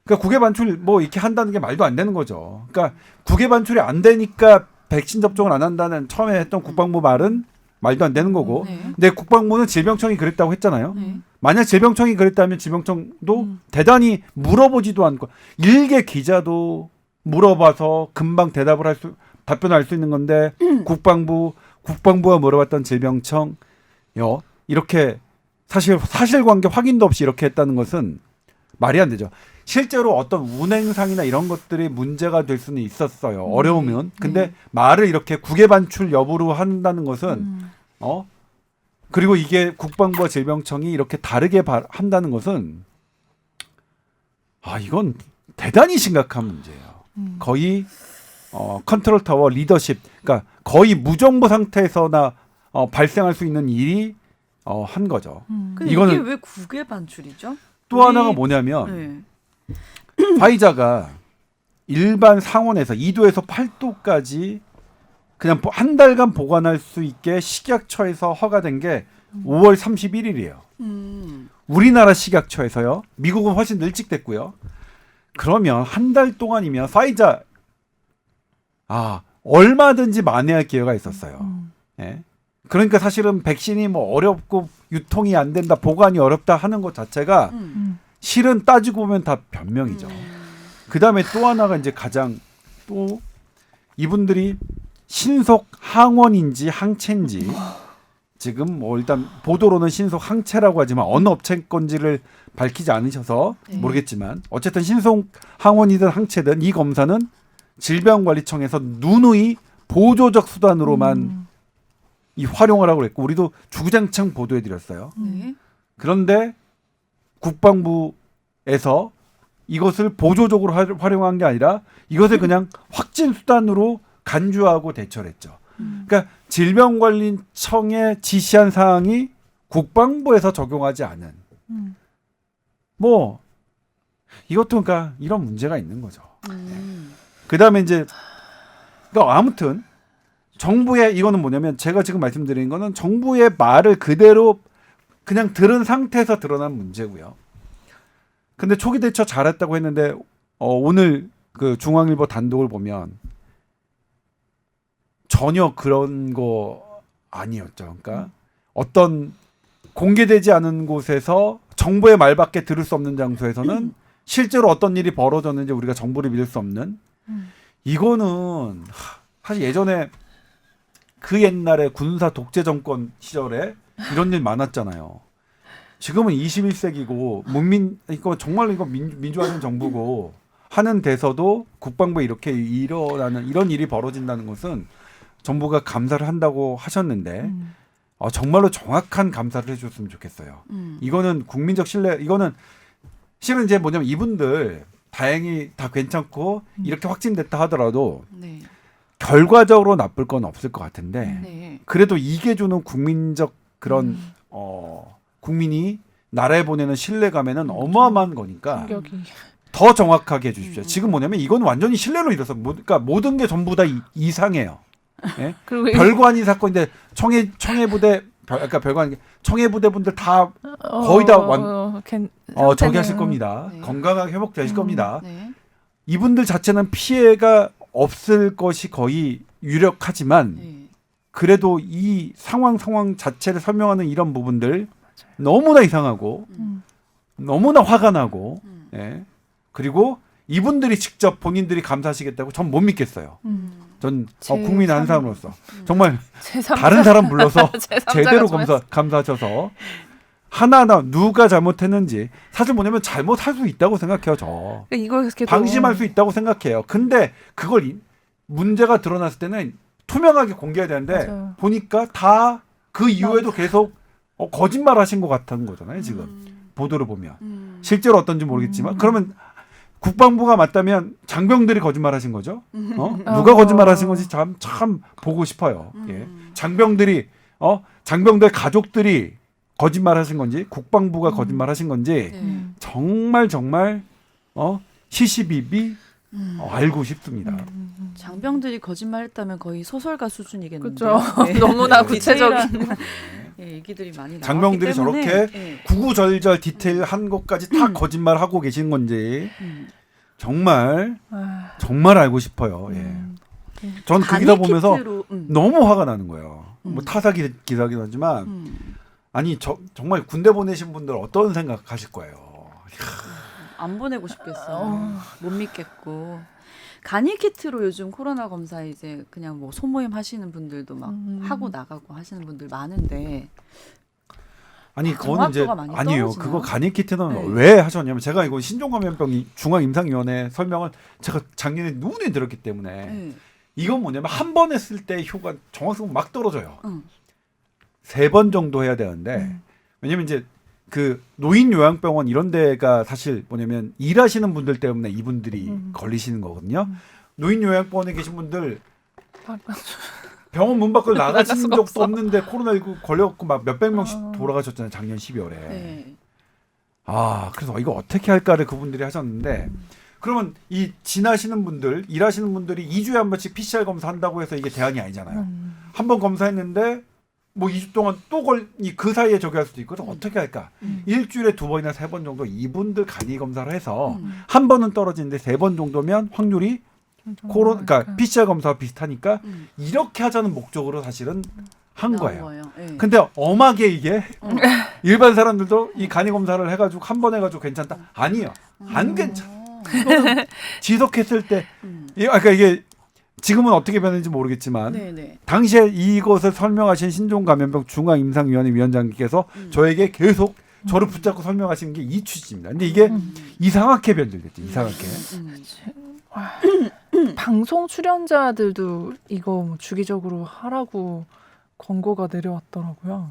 그러니까 국외 반출 뭐 이렇게 한다는 게 말도 안 되는 거죠. 그러니까 국외 반출이 안 되니까 백신 접종을 안 한다는 처음에 했던 국방부 말은 말도 안 되는 거고.
네.
근데 국방부는 질병청이 그랬다고 했잖아요.
네.
만약 질병청이 그랬다면 질병청도 대단히 물어보지도 않고 일개 기자도 물어봐서 금방 답변할 수 있는 건데 국방부가 물어봤던 질병청 이렇게 사실관계 확인도 없이 이렇게 했다는 것은 말이 안 되죠. 실제로 어떤 운행상이나 이런 것들이 문제가 될 수는 있었어요. 어려우면. 근데 말을 이렇게 국외 반출 여부로 한다는 것은 그리고 이게 국방부와 질병청이 이렇게 다르게 한다는 것은 이건 대단히 심각한 문제예요. 거의 컨트롤 타워 리더십, 그러니까 거의 무정부 상태에서나 발생할 수 있는 일이 한 거죠.
근데
이거는
이게 왜 국외 반출이죠?
또 하나가 뭐냐면
네.
화이자가 일반 상온에서 2도에서 8도까지 그냥 한 달간 보관할 수 있게 식약처에서 허가된 게 5월 31일이에요. 우리나라 식약처에서요. 미국은 훨씬 더 일찍 됐고요. 그러면 한 달 동안이면 화이자 얼마든지 만회할 기회가 있었어요. 예. 그러니까 사실은 백신이 뭐 어렵고 유통이 안 된다, 보관이 어렵다 하는 것 자체가 실은 따지고 보면 다 변명이죠. 그다음에 또 하나가 이제 가장 또 이분들이 신속 항원인지 항체인지 지금 뭐 일단 보도로는 신속 항체라고 하지만 어느 업체 건지를 밝히지 않으셔서 모르겠지만 어쨌든 신속 항원이든 항체든 이 검사는 질병관리청에서 누누이 보조적 수단으로만 이 활용을 하고 그랬고 우리도 주구장창 보도해드렸어요.
네.
그런데 국방부에서 이것을 보조적으로 활용한 게 아니라 이것을 그냥 확진 수단으로 간주하고 대처를 했죠. 그러니까 질병관리청에 지시한 사항이 국방부에서 적용하지 않은 뭐 이것도 그러니까 이런 문제가 있는 거죠. 그다음에 이제 그러니까 아무튼 정부의 이거는 뭐냐면 제가 지금 말씀드린 거는 정부의 말을 그대로 그냥 들은 상태에서 드러난 문제고요. 근데 초기 대처 잘했다고 했는데 오늘 그 중앙일보 단독을 보면 전혀 그런 거 아니었죠. 그러니까 어떤 공개되지 않은 곳에서 정부의 말밖에 들을 수 없는 장소에서는 실제로 어떤 일이 벌어졌는지 우리가 정보를 믿을 수 없는 이거는 사실 예전에 그 옛날에 군사 독재 정권 시절에 이런 일 많았잖아요. 지금은 21세기고 이거 정말 이거 민주화된 정부고 하는 데서도 국방부에 이렇게 일어나는 이런 일이 벌어진다는 것은 정부가 감사를 한다고 하셨는데 정말로 정확한 감사를 해줬으면 좋겠어요. 이거는 국민적 신뢰 이거는 실은 이제 뭐냐면 이분들 다행히 다 괜찮고 이렇게 확진됐다 하더라도
네.
결과적으로 나쁠 건 없을 것 같은데
네.
그래도 이게 주는 국민적 그런 국민이 나라에 보내는 신뢰감에는 어마어마한 거니까
충격이.
더 정확하게 해주십시오. 지금 뭐냐면 이건 완전히 신뢰로 잃어서 그러니까 모든 게 전부 다 이상해요. 예?
그리고
별거 아닌 사건인데 청해부대 그러니까 별거 아닌 게 청해부대 분들 다 거의 다 저기 하실 겁니다.
네.
건강하게 회복되실 겁니다.
네.
이분들 자체는 피해가 없을 것이 거의 유력하지만
네.
그래도 이 상황 자체를 설명하는 이런 부분들 너무나 이상하고 너무나 화가 나고 예. 그리고 이분들이 직접 본인들이 감사하시겠다고 전 못 믿겠어요. 전 국민 한 사람으로서 정말 다른 사람 불러서 제대로 감사하셔서 하나하나 누가 잘못했는지 사실 뭐냐면 잘못할 수 있다고 생각해요. 저
이거
방심할 수 있다고 생각해요. 근데 그걸 문제가 드러났을 때는 투명하게 공개해야 되는데
맞아요.
보니까 다 그 이후에도 계속 거짓말하신 것 같은 거잖아요. 지금 보도를 보면 실제로 어떤지 모르겠지만 그러면 국방부가 맞다면 장병들이 거짓말하신 거죠. 누가 거짓말하신 건지 참 보고 싶어요. 예. 장병들 가족들이 거짓말하신 건지 국방부가 거짓말하신 건지
네.
정말 시시비비 알고 싶습니다.
장병들이 거짓말했다면 거의 소설가 수준이겠는데.
그렇죠. 너무나 구체적인
얘기들이 많이 나왔기
장병들이
때문에,
저렇게
네.
구구절절 디테일한 것까지 다 거짓말하고 계신 건지 정말 알고 싶어요. 예. 전 그 기사 보면서 너무 화가 나는 거예요. 뭐 타사 기사긴 하지만 아니 정말 군대 보내신 분들 어떤 생각하실 거예요?
안 보내고 싶겠어요. 못 믿겠고. 간이 키트로 요즘 코로나 검사 이제 그냥 뭐 소모임 하시는 분들도 막 하고 나가고 하시는 분들 많은데
아니 그거는 이제
정확도가 많이
아니에요.
떨어지나요?
그거 간이 키트는
네.
왜 하셨냐면 제가 이거 신종감염병 중앙임상위원회 설명을 제가 작년에 누누이 들었기 때문에
네.
이건 뭐냐면 한 번 했을 때 효과 정확성은 막 떨어져요. 3번 정도 해야 되는데 왜냐면 이제 그 노인 요양병원 이런 데가 사실 뭐냐면 일하시는 분들 때문에 이분들이 걸리시는 거거든요. 노인 요양병원에 계신 분들 병원 문 밖을 나가신
수가
적도
없어.
없는데 코로나19 걸려갖고 막 몇백 명씩 돌아가셨잖아요. 작년 12월에.
네.
그래서 이거 어떻게 할까를 그분들이 하셨는데 그러면 이 지나시는 분들 일하시는 분들이 2주에 한 번씩 PCR 검사한다고 해서 이게 대안이 아니잖아요. 한 번 검사했는데 뭐 2주 동안 또 그 사이에 저기 할 수도 있고 그래서 어떻게 할까? 일주일에 2번이나 3번 정도 이분들 간이 검사를 해서 한 번은 떨어지는데 3번 정도면 확률이 그러니까 PCR 검사와 비슷하니까 이렇게 하자는 목적으로 사실은 한 거예요.
네.
근데 엄하게 이게 일반 사람들도 이 간이 검사를 해가지고 한 번 해가지고 괜찮다? 아니에요. 안 괜찮아. 이거는 지속했을 때 그러니까 이게 지금은 어떻게 변했는지 모르겠지만
네네.
당시에 이것을 설명하신 신종감염병 중앙임상위원회 위원장님께서 저에게 계속 저를 붙잡고 설명하시는 게 이 취지입니다. 근데 이게 이상하게 변질됐죠. 이상하게.
방송 출연자들도 이거 뭐 주기적으로 하라고 권고가 내려왔더라고요.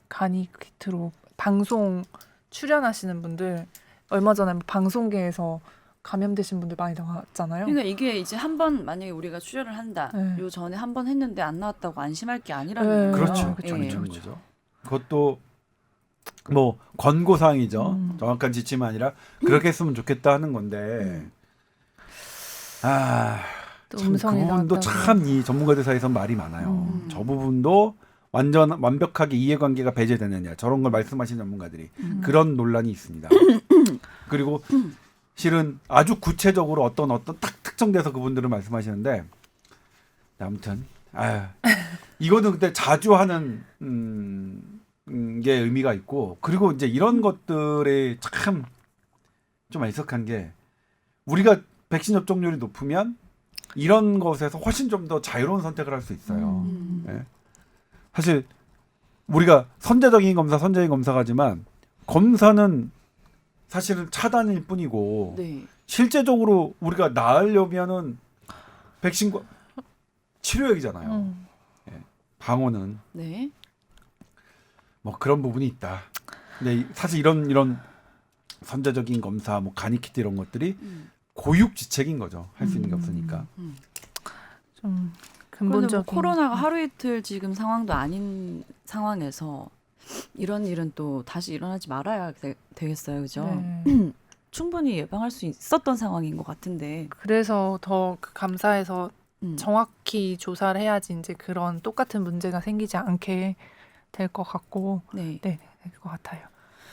간이 키트로 방송 출연하시는 분들 얼마 전에 방송계에서 감염되신 분들 많이 나왔잖아요.
그러니까 이게 이제 한 번 만약에 우리가 출연을 한다.
네.
요 전에 한 번 했는데 안 나왔다고 안심할 게 아니라는
네.
거예요.
그렇죠.
그렇죠,
예.
그렇죠.
거죠. 그것도 뭐 권고사항이죠.
음.
정확한 지침이 아니라 그렇게 했으면 좋겠다 하는 건데
또
참 그
음성이
부분도
나왔다고.
참 이 전문가들 사이에서 말이 많아요.
음.
저 부분도 완벽하게 이해관계가 배제되느냐 저런 걸 말씀하신 전문가들이 그런 논란이 있습니다. 그리고 실은 아주 구체적으로 어떤 딱 특정돼서 그분들은 말씀하시는데 아무튼 이거는 근데 자주 하는 게 의미가 있고 그리고 이제 이런 것들이 참 좀 애석한 게 우리가 백신 접종률이 높으면 이런 것에서 훨씬 좀 더 자유로운 선택을 할 수 있어요. 예. 사실 우리가 선제적인 검사가지만 검사는 사실은 차단일 뿐이고
네.
실제적으로 우리가 나으려면은 백신과 치료약이잖아요. 방어는
네.
뭐 그런 부분이 있다. 근데 사실 이런 선제적인 검사, 뭐 간이키트 이런 것들이 고육지책인 거죠. 할 수 있는 게 없으니까.
좀
근본적인
근본적인
코로나가 하루 이틀 지금 상황도 아닌 상황에서 이런 일은 또 다시 일어나지 말아야 되겠어요, 그죠?
네.
충분히 예방할 수 있었던 상황인 것 같은데.
그래서 더 그 감사해서
음.
정확히 조사를 해야지 이제 그런 똑같은 문제가 생기지 않게 될 것 같고
네.
네, 될 것 같아요.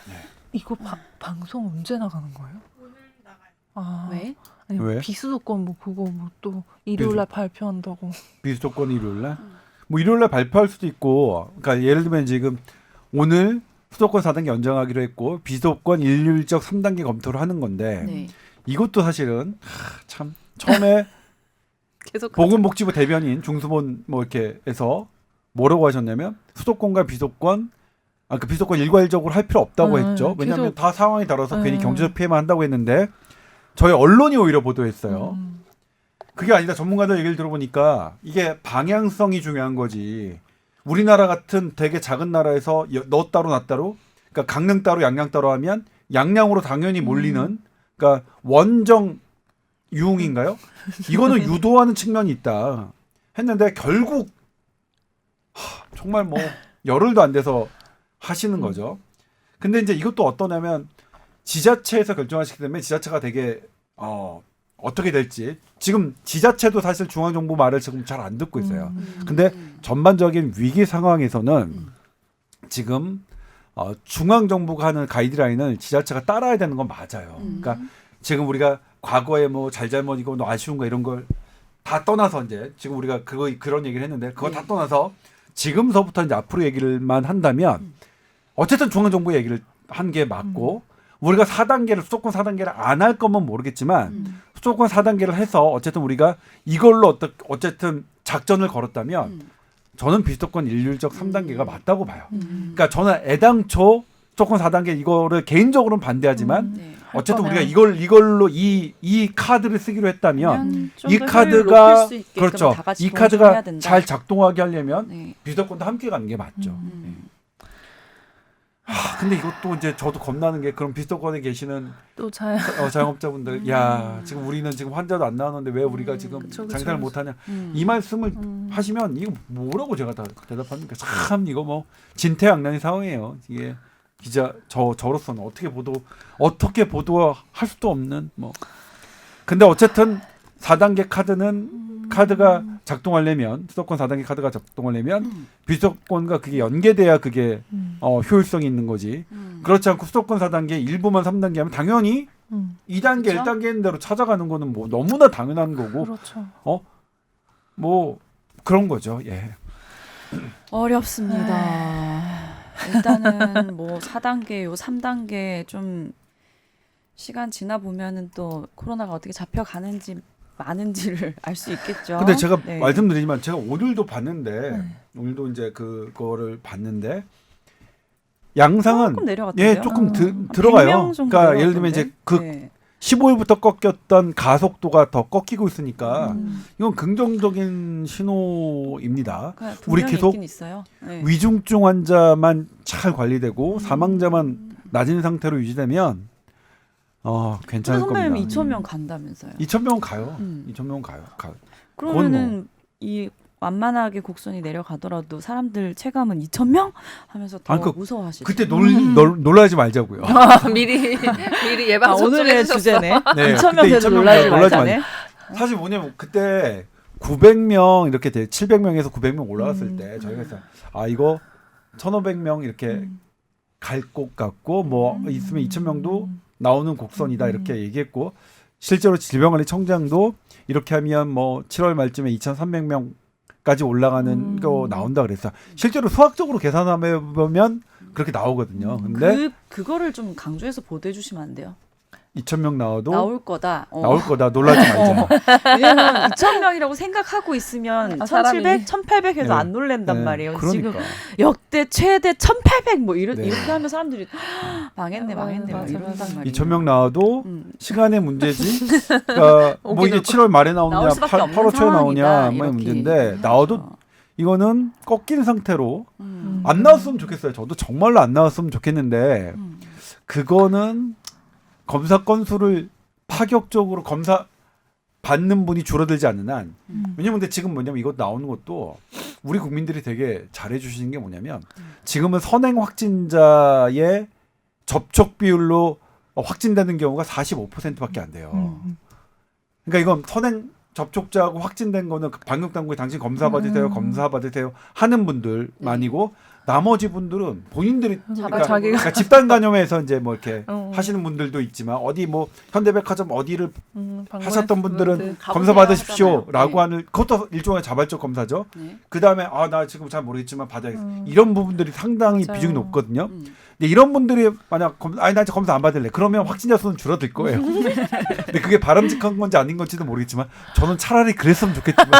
네.
이거 방송 언제 나가는 거예요? 오늘 나가요. 아,
왜?
아니
왜?
비수도권 뭐 그거 뭐 또 일요일 날 발표한다고.
비수도권 일요일날 뭐 일요일날 발표할 수도 있고, 그러니까 예를 들면 지금 오늘 수도권 4단계 연장하기로 했고 비수도권 일률적 3단계 검토를 하는 건데
네.
이것도 사실은 참 처음에
계속
보건복지부 대변인 중수본 뭐 이렇게 해서 뭐라고 하셨냐면 수도권과 비수도권 그 비수도권 일괄적으로 할 필요 없다고 했죠. 왜냐하면
계속-
다 상황이 달라서 괜히 경제적 피해만 한다고 했는데 저희 언론이 오히려 보도했어요. 그게 아니라 전문가들 얘기를 들어보니까 이게 방향성이 중요한 거지. 우리나라 같은 되게 작은 나라에서 너 따로 나 따로, 그러니까 강릉 따로 양양 따로 하면 양양으로 당연히 몰리는, 그러니까 원정 유흥인가요? 이거는 유도하는 측면이 있다 했는데 결국 정말 뭐 열흘도 안 돼서 하시는 거죠. 근데 이제 이것도 어떠냐면 지자체에서 결정하시기 때문에 지자체가 되게 어떻게 될지 지금 지자체도 사실 중앙정부 말을 지금 잘 안 듣고 있어요. 근데 전반적인 위기 상황에서는 지금 중앙정부가 하는 가이드라인을 지자체가 따라야 되는 건 맞아요. 그러니까 지금 우리가 과거에 뭐 잘잘못이고 뭐 아쉬운 거 이런 걸 다 떠나서 이제 지금 우리가 그런 얘기를 했는데 그거 다 떠나서 지금서부터 이제 앞으로 얘기를만 한다면 어쨌든 중앙정부 얘기를 한 게 맞고 우리가 4단계를 수도권 4단계를 안 할 거면 모르겠지만 수도권 4단계를 해서 어쨌든 우리가 이걸로 어쨌든 작전을 걸었다면 저는 비수도권 일률적 3단계가 맞다고 봐요. 그러니까 저는 애당초 수도권 4단계 이거를 개인적으로는 반대하지만
네.
어쨌든
거면.
우리가 이걸로 이 카드를 쓰기로 했다면
좀
이
더 효율을
카드가
높일 수 있게끔
그렇죠.
다 같이
이
동조해야
카드가
된다.
잘 작동하게 하려면
네.
비수도권도 함께 가는 게 맞죠. 근데 이것도 이제 저도 겁나는 게 그런 비수도권에 계시는
또 잘
자영업자분들, 야 지금 우리는 지금 환자도 안 나오는데 왜 우리가 지금
그쵸,
장사를
그쵸.
못하냐 이 말씀을 하시면 이거 뭐라고 제가 다 대답합니까? 참 이거 뭐 진퇴양난의 상황이에요. 이게 기자 저로서는 어떻게 보도할 수도 없는 뭐. 근데 어쨌든 4단계 카드가 작동하려면 수도권 4단계 카드가 작동하려면 비수도권과 그게 연계돼야 그게 효율성이 있는 거지. 그렇지 않고 수도권 4단계 일부만 3단계 하면 당연히 2단계,
그렇죠?
1단계 있는 대로 찾아가는 거는 뭐 너무나 당연한 거고
그렇죠.
뭐 그런 거죠. 예.
어렵습니다. 일단은 뭐 4단계, 요 3단계 좀 시간 지나 보면은 또 코로나가 어떻게 잡혀가는지 많은지를 알 수 있겠죠.
근데 제가
네.
말씀드리지만 제가 오늘도 봤는데
네.
오늘도 이제 그거를 봤는데 양상은
조금 내려갔던데요.
예 조금 들어가요.
100명 정도
그러니까 예를 들면 이제 그
네.
15일부터 꺾였던 가속도가 더 꺾이고 있으니까
음.
이건 긍정적인 신호입니다.
그러니까
우리
분명히
계속
있긴 있어요. 네.
위중증 환자만 잘 관리되고 사망자만 낮은 상태로 유지되면
근데
괜찮을
선배님
겁니다.
2,000명 간다면서요.
2,000명은 가요.
음.
2,000명은 가요.
그러면은 이 완만하게 곡선이 내려가더라도 사람들 체감은 2,000명 하면서 더
아니,
무서워하시죠.
그때 놀라지 말자고요.
미리 예방
오늘의 주제네.
네,
2,000명
그때
돼도
2,000명
놀라지
놀라지
말자네.
사실 뭐냐면 그때 900명 이렇게 700명에서 900명 올라갔을 때 저희가 했어요. 아 이거 1,500명 이렇게 갈 것 같고 뭐 있으면 2,000명도 나오는 곡선이다 이렇게 얘기했고 실제로 질병관리청장도 이렇게 하면 뭐 7월 말쯤에 2,300명까지 올라가는 거 나온다 그랬어요. 실제로 수학적으로 계산해 보면 그렇게 나오거든요. 근데
그거를 좀 강조해서 보도해 주시면 안 돼요?
2,000명 나와도
나올 거다.
나올 거다. 놀라지 말자.
왜냐면 2,000명이라고 생각하고 있으면
아,
1,700, 1,800 해도
네.
안 놀랜단
네,
말이에요.
그러니까.
지금 역대 최대 1,800 뭐
네.
이렇게 하면 사람들이 망했네 망했네 막
맞아,
이런단
맞아.
말이에요.
2,000명 나와도
음.
시간의 문제지. 그러니까 뭐 이게 7월 말에 나오냐,
나올 수밖에
8월
없는
초에 나오냐,
상황이다,
뭐
이렇게
문제인데
얘기하죠.
나와도 이거는 꺾인 상태로
음.
안 나왔으면 좋겠어요. 저도 정말로 안 나왔으면 좋겠는데
음.
그거는 검사 건수를 파격적으로 검사 받는 분이 줄어들지 않는 한 왜냐면 근데 지금 뭐냐면 이것 나오는 것도 우리 국민들이 되게 잘해 주시는 게 뭐냐면 지금은 선행 확진자의 접촉 비율로 확진되는 경우가 45%밖에 안 돼요. 그러니까 이건 선행 접촉자하고 확진된 거는 방역 당국에 당신 검사 받으세요, 검사 받으세요 하는 분들만이고 나머지 분들은 본인들이 그러니까,
자기가
그러니까 집단 감염에서 이제 뭐 이렇게
어.
하시는 분들도 있지만 어디 뭐 현대백화점 어디를
방문했을
하셨던 분들은
때.
검사 받으십시오라고
하잖아요.
하는 그것도 일종의 자발적 검사죠.
네.
그 다음에 아 나 지금 잘 모르겠지만 받아야겠어. 이런 부분들이 상당히
맞아요.
비중이 높거든요.
음.
근데 이런 분들이 만약 아니 나 검사 안 받을래. 그러면 확진자 수는 줄어들 거예요. 근데 그게 바람직한 건지 아닌 건지도 모르겠지만 저는 차라리 그랬으면 좋겠지만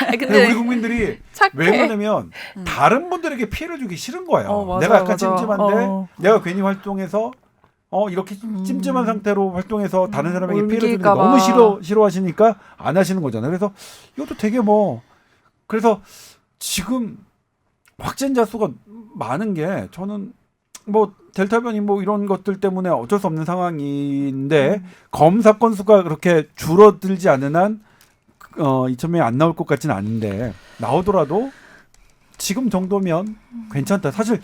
아니,
근데
근데
우리 국민들이
착해.
왜 그러냐면 다른 분들에게 피해를 주기 싫은 거예요.
맞아,
내가 약간
맞아.
찜찜한데 내가 괜히 활동해서 이렇게 찜찜한 상태로 활동해서 다른 사람에게 피해를 주는 게
옮길까
너무
봐.
싫어하시니까 안 하시는 거잖아요. 그래서 이것도 되게 뭐 그래서 지금 확진자 수가 많은 게 저는 뭐 델타 변이 뭐 이런 것들 때문에 어쩔 수 없는 상황인데 검사 건수가 그렇게 줄어들지 않는 한 2,000명이 안 나올 것 같지는 않은데 나오더라도 지금 정도면 괜찮다. 사실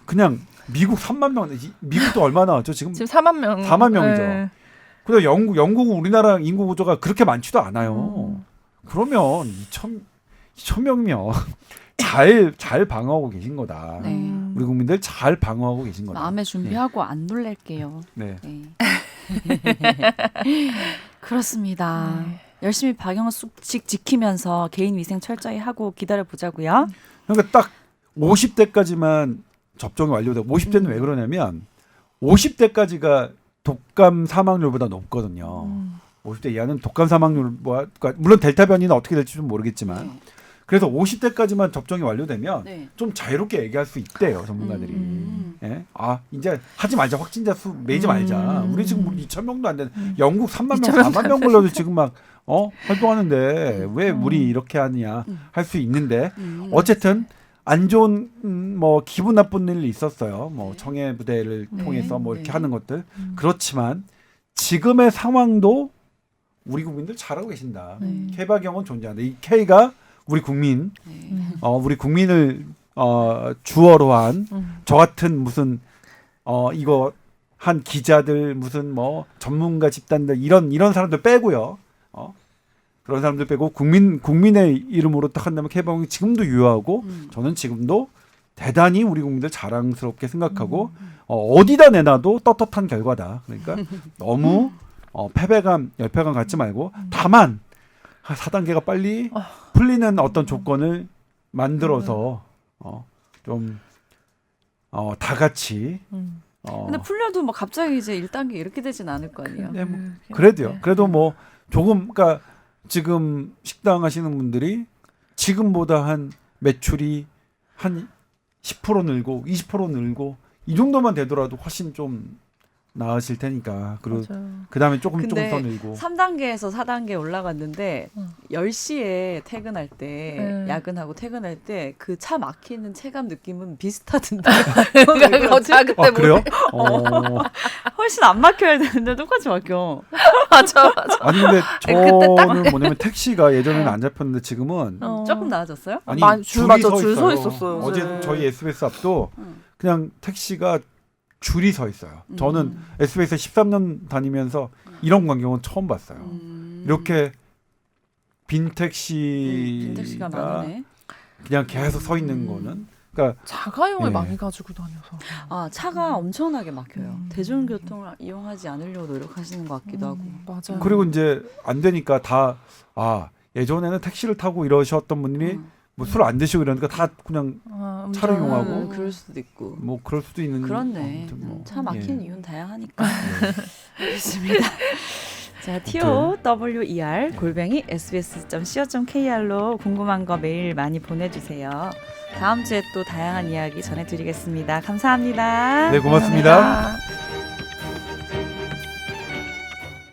그냥 미국 3만 명, 미국도 얼마 나왔죠? 지금
지금 4만 명.
4만 명이죠.
네.
그리고 영국은 우리나라 인구 구조가 그렇게 많지도 않아요. 그러면 2,000명이면 잘 방어하고 계신 거다.
네.
우리 국민들 잘 방어하고 계신 거다.
마음의 준비하고 안 놀랄게요.
네.
네. 그렇습니다.
네.
열심히 방역수칙 지키면서 개인 위생 철저히 하고 기다려 보자고요.
그러니까 딱 50대까지만 접종이 완료되고 50대는 왜 그러냐면 50대까지가 독감 사망률보다 높거든요. 50대 이하는 독감 사망률 그러니까 물론 델타 변이는 어떻게 될지 좀 모르겠지만 그래서 50대까지만 접종이 완료되면
네.
좀 자유롭게 얘기할 수 있대요 전문가들이.
음.
예? 아 이제 하지 말자 확진자 수 매지 말자. 우리 지금 2,000명도 안 되는 영국 3만 명, 4만 명 걸려도 지금 막 활동하는데 왜 우리 이렇게 하느냐 할 수 있는데 어쨌든 안 좋은 뭐 기분 나쁜 일이 있었어요. 뭐 청해 부대를 통해서 뭐 이렇게
네.
하는 것들 그렇지만 지금의 상황도 우리 국민들 잘하고 계신다. K박영은 존재한다. 이 K가 우리 국민, 우리 국민을 주어로 한 저 같은 무슨 이거 한 기자들 무슨 뭐 전문가 집단들 이런 사람들 빼고요. 그런 사람들 빼고 국민의 이름으로 딱 한다면 K방송이 지금도 유효하고 저는 지금도 대단히 우리 국민들 자랑스럽게 생각하고 어디다 내놔도 떳떳한 결과다. 그러니까 너무 패배감, 열패감 갖지 말고 다만 4단계가 빨리 풀리는 어떤 조건을 만들어서 좀 다 같이
근데 풀려도 뭐 갑자기 이제 1단계 이렇게 되진 않을 거 아니에요.
네, 뭐 그래도요. 그래도 뭐 조금 그러니까 지금 식당 하시는 분들이 지금보다 한 매출이 한 10% 늘고 20% 늘고 이 정도만 되더라도 훨씬 좀 나으실 테니까. 그리고
맞아요.
그다음에 조금
근데
더 늘고.
3단계에서 4단계 올라갔는데
응.
10시에 퇴근할 때
네.
야근하고 퇴근할 때 그 차 막히는 체감 느낌은 비슷하던데
그러니까 제가 그때
아 그래요?
훨씬 안 막혀야 되는데 똑같이 막혀.
맞아.
아니 근데
그때 딱-
저는 뭐냐면 택시가 예전에는 안 잡혔는데 지금은
조금 나아졌어요?
아니
줄
줄이
서
서
있었어요.
어제
네.
저희 SBS 앞도
응.
그냥 택시가 줄이 서 있어요. 저는
음.
SBS 13년 다니면서 이런 광경은 처음 봤어요. 이렇게 빈
빈택시가
택시가
많으네.
그냥 계속 서 있는 거는 그러니까
자가용을
네.
많이 가지고 다녀서.
아 차가 엄청나게 막혀요.
음.
대중교통을 이용하지 않으려고 노력하시는 것 같기도 하고.
맞아요.
그리고 이제 안 되니까 다 예전에는 택시를 타고 이러셨던 분들이 뭐 술 안 드시고 이러니까 다 그냥 차를
운전.
이용하고
그럴 수도 있고.
뭐 그럴 수도 있는
그렇네.
아무튼 뭐.
차 막히는
예.
이유는 다양하니까. 알겠습니다. 자, TOWER 골뱅이 sbs.co.kr로 궁금한 거 메일 많이 보내주세요. 다음 주에 또 다양한 이야기 전해드리겠습니다. 감사합니다.
네 고맙습니다.
감사합니다.